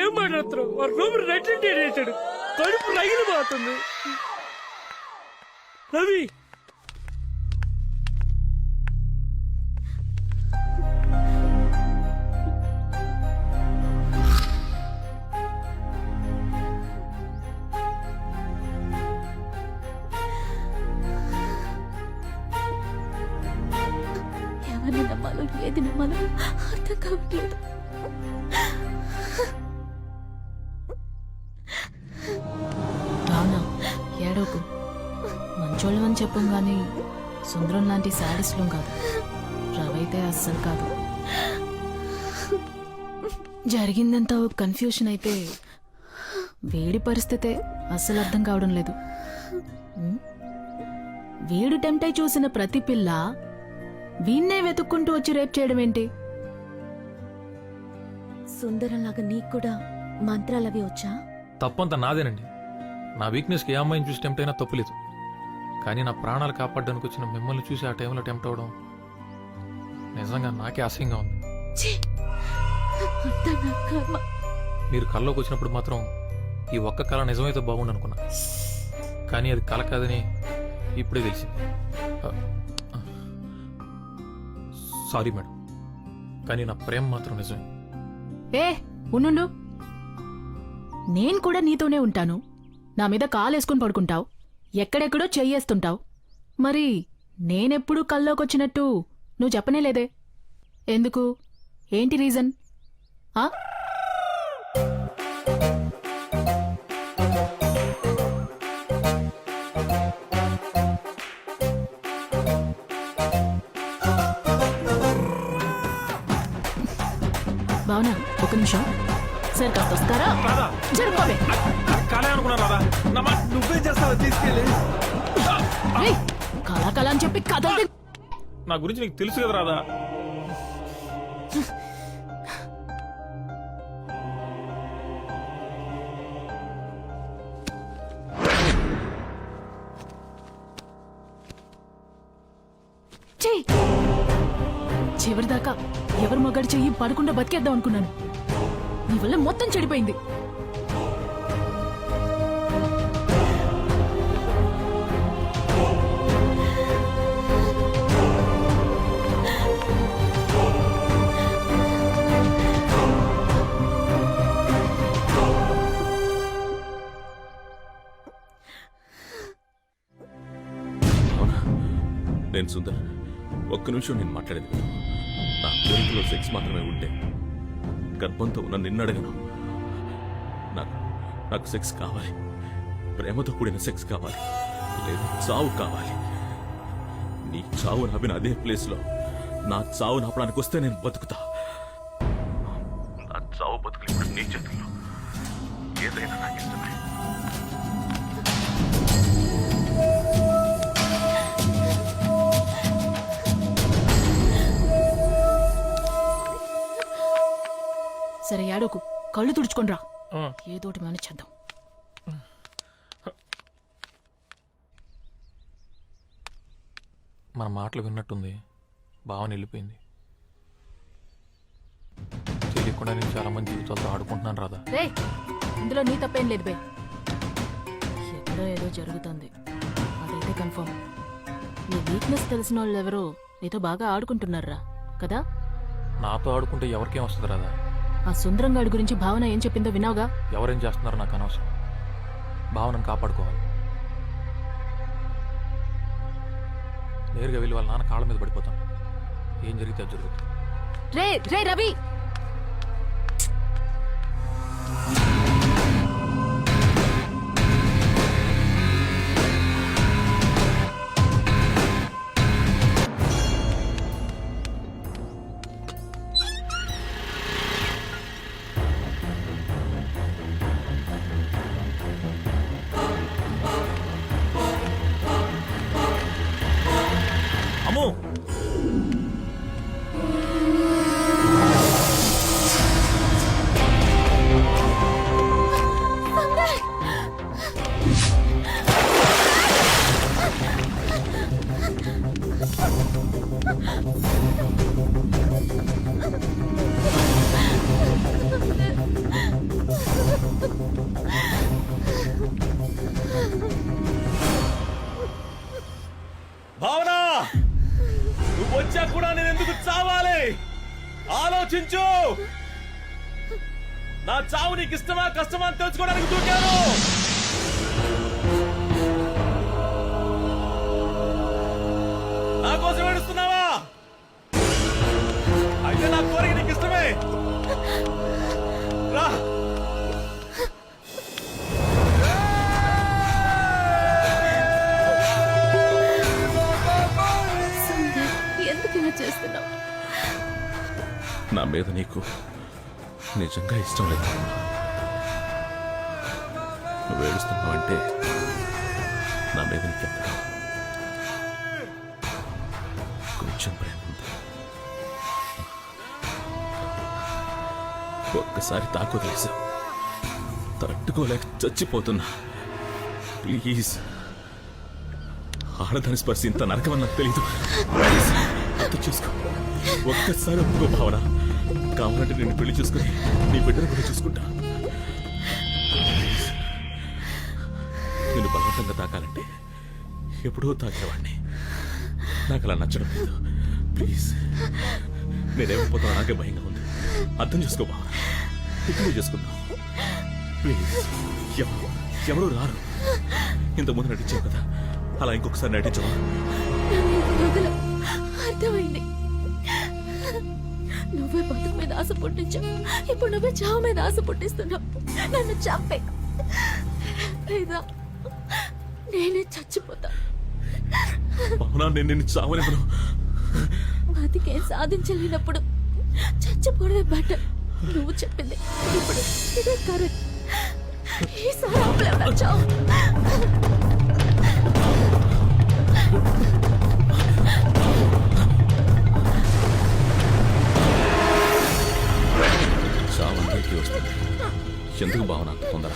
ఏం మాట్లాడుతున్నావు? రూమ్ రెడ్ చేసాడు, కడుపు రగిలిపోతుంది. రవి ఎవరిని నమ్మాలో ఏది నమ్మాలో అర్థం కావట్లేదు. రానా ఏడోకు, మంచోళ్ళమని చెప్పం గాని సుందరం లాంటి శాడిస్లం కాదు. రవైతే అస్సలు కాదు. జరిగిందంతా కన్ఫ్యూషన్ అయితే వేడి పరిస్థితే అస్సలు అర్థం కావడం లేదు. వీడు టెంప్ట్ అయి చూసిన ప్రతి పిల్ల వీణ్ణే వెతుక్కుంటూ వచ్చి రేప్ చేయడం ఏంటి? సుందరంలాగా నీకు కూడా మంత్రాలవి వచ్చా? తప్పంతా నాదేనండి. నా వీక్నెస్కి ఏ అమ్మాయిని చూసి టెంప్ట్ అయినా తప్పులేదు. కానీ నా ప్రాణాలు కాపాడడానికి వచ్చిన మిమ్మల్ని చూసి ఆ టైంలో టెంప్ట్ అవడం నిజంగా నాకే అసహ్యంగా ఉంది. మీరు కల్లోకి వచ్చినప్పుడు మాత్రం ఈ ఒక్క కళ నిజమైతే బాగుండు అనుకున్నా, కానీ అది కళ కాదని ఇప్పుడే తెలిసింది. సారీ మేడం, కానీ నా ప్రేమ మాత్రం నిజమే. ఏ ఉండు, నేను కూడా నీతోనే ఉంటాను. నా మీద కాలేసుకుని పడుకుంటావు, ఎక్కడెక్కడో చెయ్యేస్తుంటావు. మరి నేనెప్పుడు కల్లోకొచ్చినట్టు నువ్వు చెప్పనేలేదే. ఎందుకు? ఏంటి రీజన్? ఆ? భావన, ఒక నిమిషం. సార్ కాస్త వస్తారా? జరుపుకోవే. కాలే అనుకున్నా రాదా నువ్వేం చేస్తావు? తీసుకెళ్ళి కళా కళ అని చెప్పి కథలు నా గురించి నీకు తెలుసు కదా రాదా. చివరిదాకా ఎవరు మగాడి చెయ్యి పడకుండా బతికేద్దాం అనుకున్నాను. నీ వల్ల మొత్తం చెడిపోయింది. నేను సుందర్, ఒక్క నిమిషం నేను మాట్లాడేది విను. నా కోరికలో సెక్స్ మాత్రమే ఉంటే గర్భంతో ఉన్న నిన్ను అడగను. నాకు సెక్స్ కావాలి, ప్రేమతో కూడిన సెక్స్ కావాలి, లేదా చావు కావాలి. నీ చావు నవ్విన అదే ప్లేస్లో నా చావు నాపడానికి వస్తే నేను బతుకుతా. నా చావు బతుకులు ఇప్పుడు నీ చేతుల్లో. ఏదైనా నాకు ఇష్టమే. సరే ఏడోకు, కళ్ళు తుడుచుకోనరా. ఏదోటి మేనేజ్ చేద్దాం. మన మాటలు విన్నట్టుంది. భావన వెళ్ళిపోయింది. తెలియకుండా నేను చాలా మంది జీవితాలతో ఆడుకుంటున్నాను రాదా. రే, ఇందులో నీ తప్పేం లేదు బే. ఎక్కడో ఏదో జరుగుతుంది, అదైతే కన్ఫర్మ్. నీ వీక్నెస్ తెలిసిన వాళ్ళు ఎవరో నీతో బాగా ఆడుకుంటున్నారా కదా. నాతో ఆడుకుంటే ఎవరికేం వస్తుంది రాదా. ఆ సుందరంగాడి గురించి భావన ఏం చెప్పిందో విన్నావుగా. ఎవరేం చేస్తున్నారో నాకు అనవసరం. భావనను కాపాడుకోవాలి. నేరుగా వెళ్ళి వాళ్ళ నాన్న కాళ్ళ మీద పడిపోతాను. ఏం జరిగితే అది జరుగుతుంది. రే రే రవి, అమ్మో, భావన, నువ్వు వచ్చా కూడా నేను ఎందుకు చావాలి? ఆలోచించు. నా చావు నీకు ఇష్టమా కష్టమా అని తెలుసుకోవడానికి దూకాను. నా కోసం ఏడుస్తున్నావా? అయితే నా కోరిక నీకు ఇష్టమే. రా. ఎందుకు ఇలా చేస్తున్నావు? నా మీద నీకు నిజంగా ఇష్టం లేదు. నువ్వు ఏడుస్తున్నావు అంటే నా మీద నీకెంత కొంచెం ప్రేమ ఉంది. ఒక్కసారి తాకు తెలుసు, తట్టుకోలేక చచ్చిపోతున్నా. ప్లీజ్, ఆడదాని స్పర్శ ఇంత నరకమని నాకు తెలీదు. ప్లీజ్ అర్థం చేసుకో. ఒక్కసారి ఒప్పుకో భావన. కావాలంటే నేను పెళ్లి చేసుకుని నీ బిడ్డను కూడా చూసుకుంటా. నేను బలవంతంగా తాకాలంటే ఎప్పుడో తాకేవాడిని. నాకు అలా నచ్చడం లేదు. ప్లీజ్, నేనేమైపోతానో నాకే భయంగా ఉంది. అర్థం చేసుకో భావన. ఇప్పుడు చేసుకుందాం ప్లీజ్. ఎవరు రారు. ఇంతకుముందు నటించావు కదా, అలా ఇంకొకసారి నటించవా? అర్థమైంది. నువ్వే బతుకు మీద ఆశ పుట్టించావు, ఇప్పుడు నువ్వే చావు మీద ఆశ పుట్టిస్తున్నావు. నన్ను చంపే, లేదా నేనే చచ్చిపోతా. భావన, నేను నిన్ను చావనివ్వను. బతికేం సాధించలేనప్పుడు చచ్చిపోవడమే బెటర్. నువ్వు చెప్పింది ఇప్పుడు ఇదే కరెక్ట్. ఈసారి ఆపలేవు చావు. చావందరికీ వస్తుంది. ఎందుకు భావన అంత తొందర?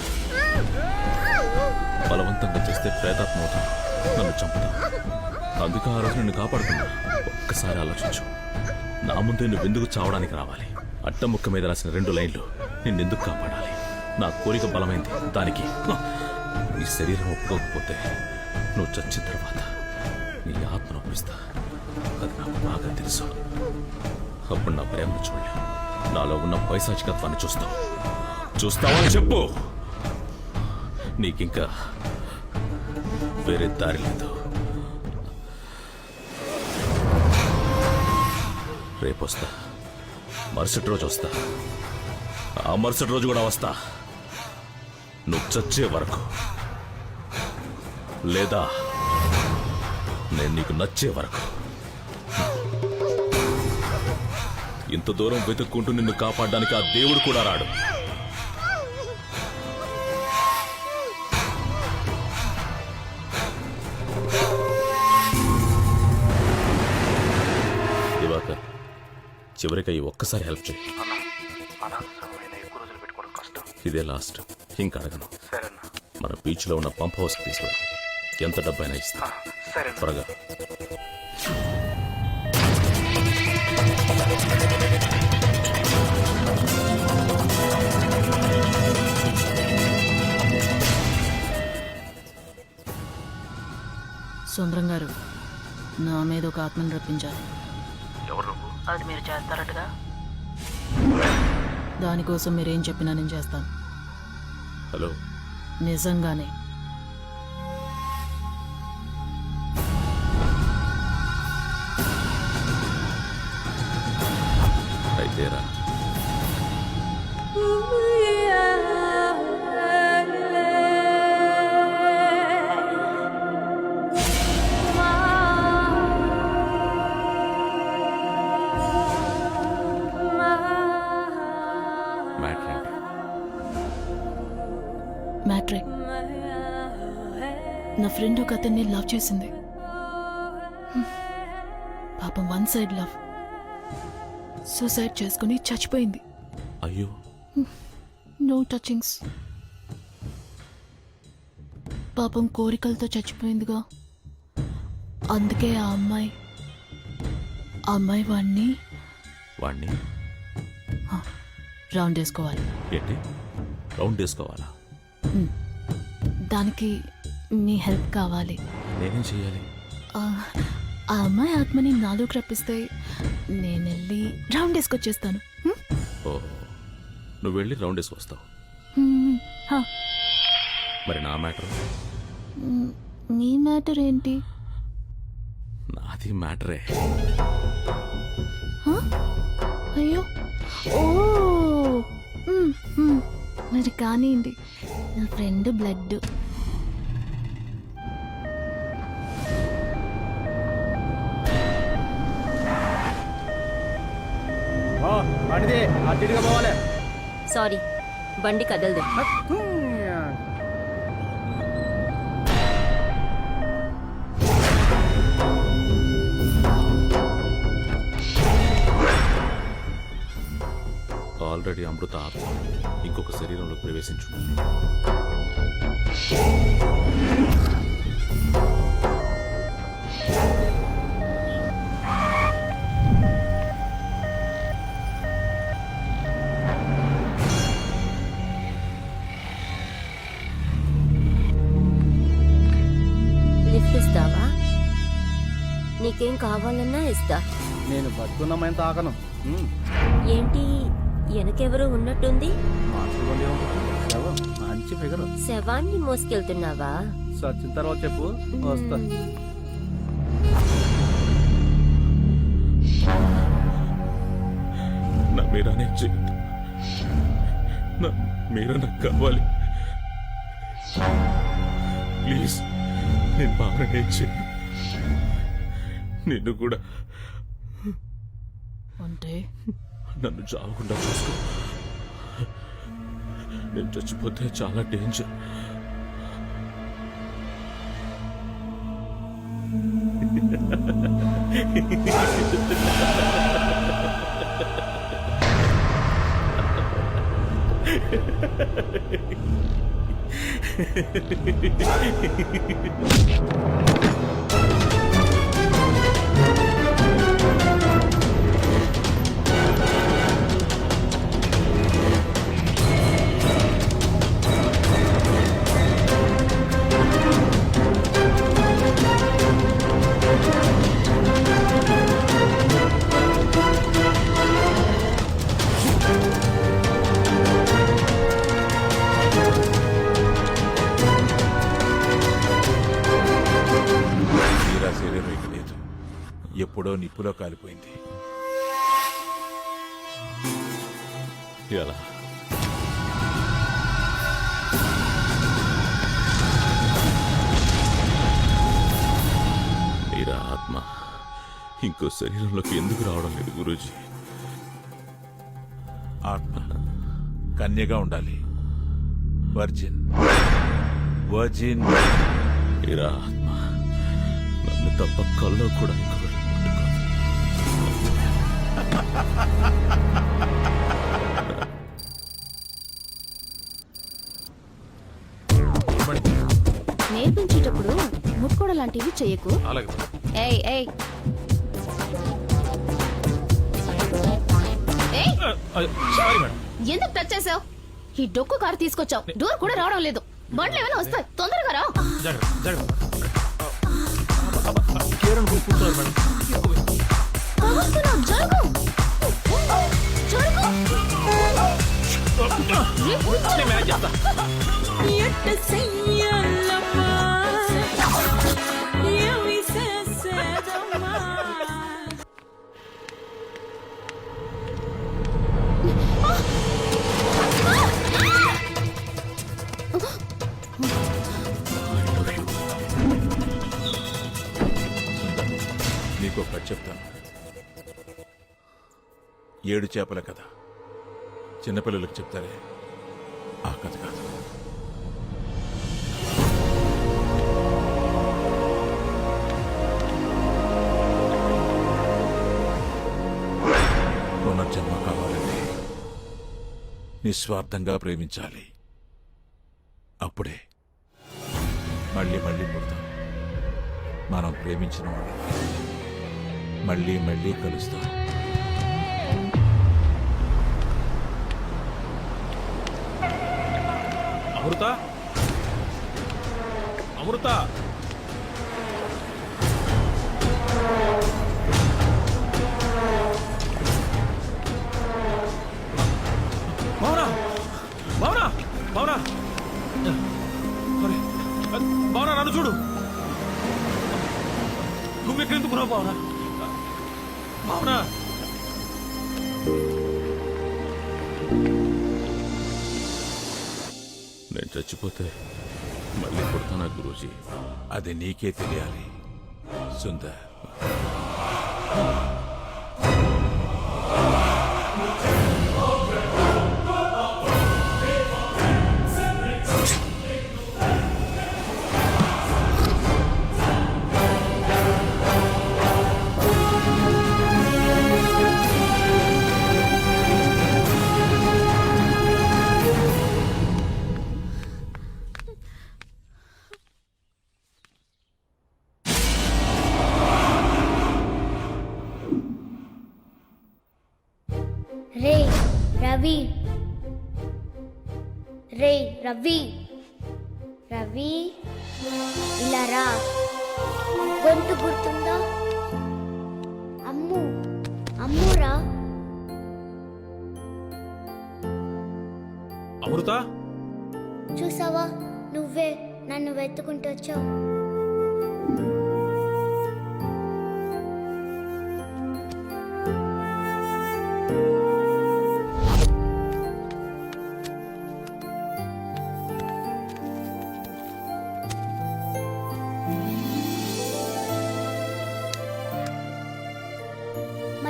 బలవంతంగా చేస్తే ప్రేతాత్మ అవుతాను, నన్ను చంపుతా. అందుకే ఆ రోజు నిన్ను కాపాడుకున్నా. ఒక్కసారి ఆలోచించు, నా ముందే నువ్వెందుకు చావడానికి రావాలి? అట్టముక్క మీద రాసిన 2 లైన్లు నిన్నెందుకు కాపాడాలి? నా కోరిక బలమైంది, దానికి నీ శరీరం ఒప్పుకోకపోతే నువ్వు చచ్చిన తర్వాత నీ ఆత్మను ఒప్పిస్తా. అది నాకు బాగా తెలుసు. అప్పుడు నా ప్రేమను చూడలేవు, నాలో ఉన్న పైశాచికత్వాన్ని చూస్తావు. చూస్తావని చెప్పు. నీకింకా వేరే దారి లేదు. రేపు వస్తా, మరుసటి రోజు వస్తా, ఆ మరుసటి రోజు కూడా వస్తా. నువ్వు చచ్చే వరకు, లేదా నేను నీకు నచ్చే వరకు. ఇంత దూరం వెతుక్కుంటూ నిన్ను కాపాడడానికి ఆ దేవుడు కూడా రాడు. దివాకర్, చివరికి ఈ ఒక్కసారి హెల్ప్ చేయి. ఇదే లాస్ట్, ఇంకా అడగను. మన బీచ్ లో ఉన్న పంప్ హౌస్ తీసుకురా. ఎంత డబ్బైనా ఇస్తా. త్వరగా. సుందరం గారు, నా మీద ఒక ఆత్మను రప్పించాలి. ఎవరు? అది మీరు చేస్తారటగా. దానికోసం మీరేం చెప్పినా నేను చేస్తాను. హలో, నిజంగానే. అయితేరా. మ్యాట్రే, నా ఫ్రెండ్ ఒక అతన్ని లవ్ చేసింది. పాపం వన్ సైడ్ లవ్. సూసైడ్ చేసుకుని చచ్చిపోయింది. అయ్యో. No touchings. పాపం కోరికలతో చచ్చిపోయిందిగా. అందుకే ఆ అమ్మాయి వాణ్ణి రౌండ్ వేసుకోవాలి. ఏంటి రౌండ్ వేసుకోవాలా? దానికి మీ హెల్ప్ కావాలి. నేనేం చేయాలి? ఆ అమ్మాయి ఆత్మని నాలోకి రప్పిస్తే నేను వెళ్ళి రౌండ్ వేసుకొచ్చేస్తాను. ఓ, నువ్వు వెళ్ళి రౌండ్ వేసుకొస్తావు. మరి నా మ్యాటర్? నీ మ్యాటర్ ఏంటి? నాది మ్యాటరే. అయ్యో, ఓ, మరి కానివ్వండి. నా ఫ్రెండ్ బ్లడ్. సారీ, బండి కదలదు. ఆల్రెడీ అమృత ఆత్మ ఇంకొక శరీరంలో ప్రవేశించు. లిఫ్ట్ ఇస్తావా? నీకేం కావాలన్నా ఇస్తా. నేను బతుకున్నామని తాకను. ఏంటి వెనకెవరో ఉన్నట్టుంది? మంచి ఫిగర్. శవాన్ని మోసుకెళ్తున్నావా? సచ్చిన తర్వాత చెప్పు, వస్తా. మీరానే చేయొద్దు. మీరా నాకు కావాలి. ప్లీజ్, నేను భావనే చేయను. నిన్ను కూడా అంటే నన్ను చావకుండా చూసుకో. నేను చచ్చిపోతే చాలా డేంజర్. మీరా శరీరం ఇక లేదు, ఎప్పుడో నిప్పులో కాలిపోయింది. ఎలా? మీరా ఆత్మ ఇంకో శరీరంలోకి ఎందుకు రావడం లేదు గురూజీ? ఆత్మ కన్యగా ఉండాలి. Virgin virgin. మీరా ఆత్మ నన్ను తప్ప కల్లో కూడా ఇంకొకటి ముట్టుకోదు. నేర్పించేటప్పుడు ముట్టుకోవడం లాంటివి చెయ్యకు. అలాగే ఏయ్ ఏయ్ ఏయ్, సారీ మేడం. ఎందుకు టచ్ చేసావు? ఈ డొక్కు కారు తీసుకొచ్చావు, డోర్ కూడా రావడం లేదు. బండ్లు ఏమైనా వస్తాయి, తొందరగా రా. జాగ్రత్త జాగ్రత్త. కేరళ కూర్చున్నారు మేడం. తగులుతున్నావు, జరుగు జరుగు. నేను మేనేజ్ చేస్తా. నీకు కథ చెప్తాను. 7 చేపల కథ. చిన్నపిల్లలకు చెప్తారే ఆ కథ కాదు. పునర్జన్మ కావాలంటే నిస్వార్థంగా ప్రేమించాలి. అప్పుడే మళ్ళీ మళ్ళీ పుడతాం. మనం ప్రేమించిన వాళ్ళు మళ్ళీ మళ్ళీ కలుస్తాం. అమృత అమృత భావనా భావనా భావనా భావనా నన్ను చూడు. నువ్వు ఎక్కడెందుకు రావు భావనా? భావనా నేను చచ్చిపోతే మళ్ళీ పుడతానా గురూజీ? అది నీకే తెలియాలి సుందర్. రే రవి, రే రవి, రవి ఇలా రా. గొంతు గుర్తుందా? అమ్ము అమ్మురా. అమృత చూసావా, నువ్వే నన్ను వెతుకుంటూ వచ్చావు.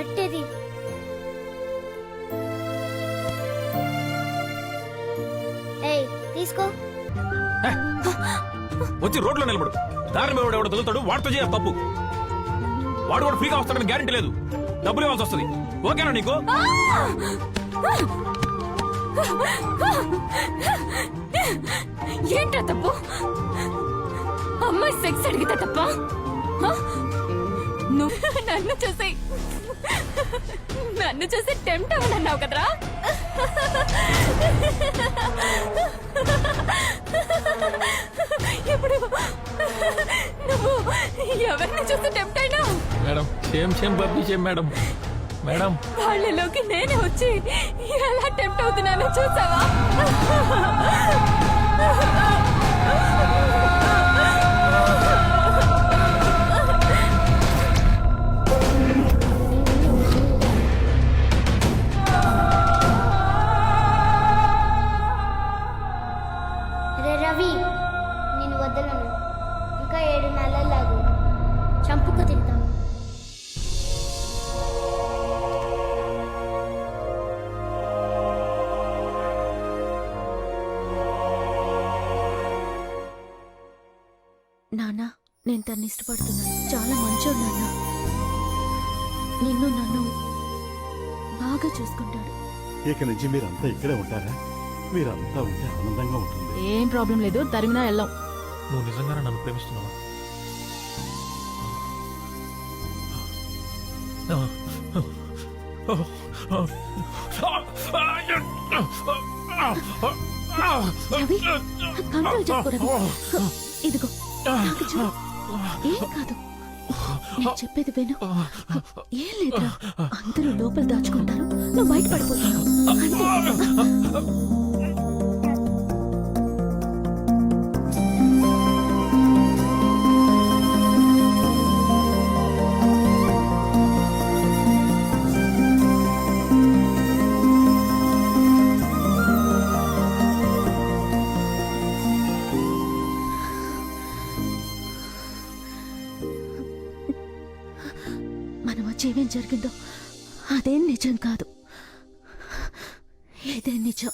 కట్టేది. ఏయ్ తీసుకో. వచ్చి రోడ్లో నిలబడు. దారి మీద ఎవడో తగులుతాడు, వాడితో చేయాలి తప్పు. వాడు కూడా ఫ్రీగా వస్తాడని గ్యారెంటీ లేదు. డబ్బులు ఇవ్వాల్సి వస్తుంది. ఓకేనా నీకు? ఏంట్రా తప్పు? అమ్మాయి సెక్స్ అడిగితే తప్ప? నువ్వు నన్ను చూసి టెంప్ట్ అవ్వనన్నావు కదరా? ఇప్పుడు నువ్వు ఎవరిని చూసి టెంప్ట్ అయినావు? మేడం సేమ్ బబ్బీ సేమ్ మేడం. మేడం వాళ్ళలోకి నేనే వచ్చి ఎలా టెంప్ట్ అవుతున్నానో చూసావా? రే రవి, నేను వదలను. ఇంకా 7 నెలలాగు చంపుకు తింటావు. నాన్న, నేను తన్ని ఇష్టపడుతున్నాను. చాలా మంచోడు నాన్న. నిన్ను నన్ను బాగా చూసుకుంటాడు. ఇక నుంచి మీరంతా ఇక్కడే ఉంటారా? మీరంతా ఉంటే ఆనందంగా ఉంటుంది. ఏం ప్రాబ్లం లేదు, తరిమినా వెళ్ళాం. నువ్వు నిజంగానే నన్ను ప్రేమిస్తున్నావా? రవి, కంట్రోల్ చేసుకో రవి. ఇదిగో నాకు చూడు. ఏం కాదు, నేను చెప్పేది విను. ఏం లేదురా, అందరూ లోపల దాచుకుంటారు, నువ్వు బయట పడిపోతావు అంతే. మన మధ్య ఏమేం జరిగిందో అదేం నిజం కాదు, ఇదే నిజం.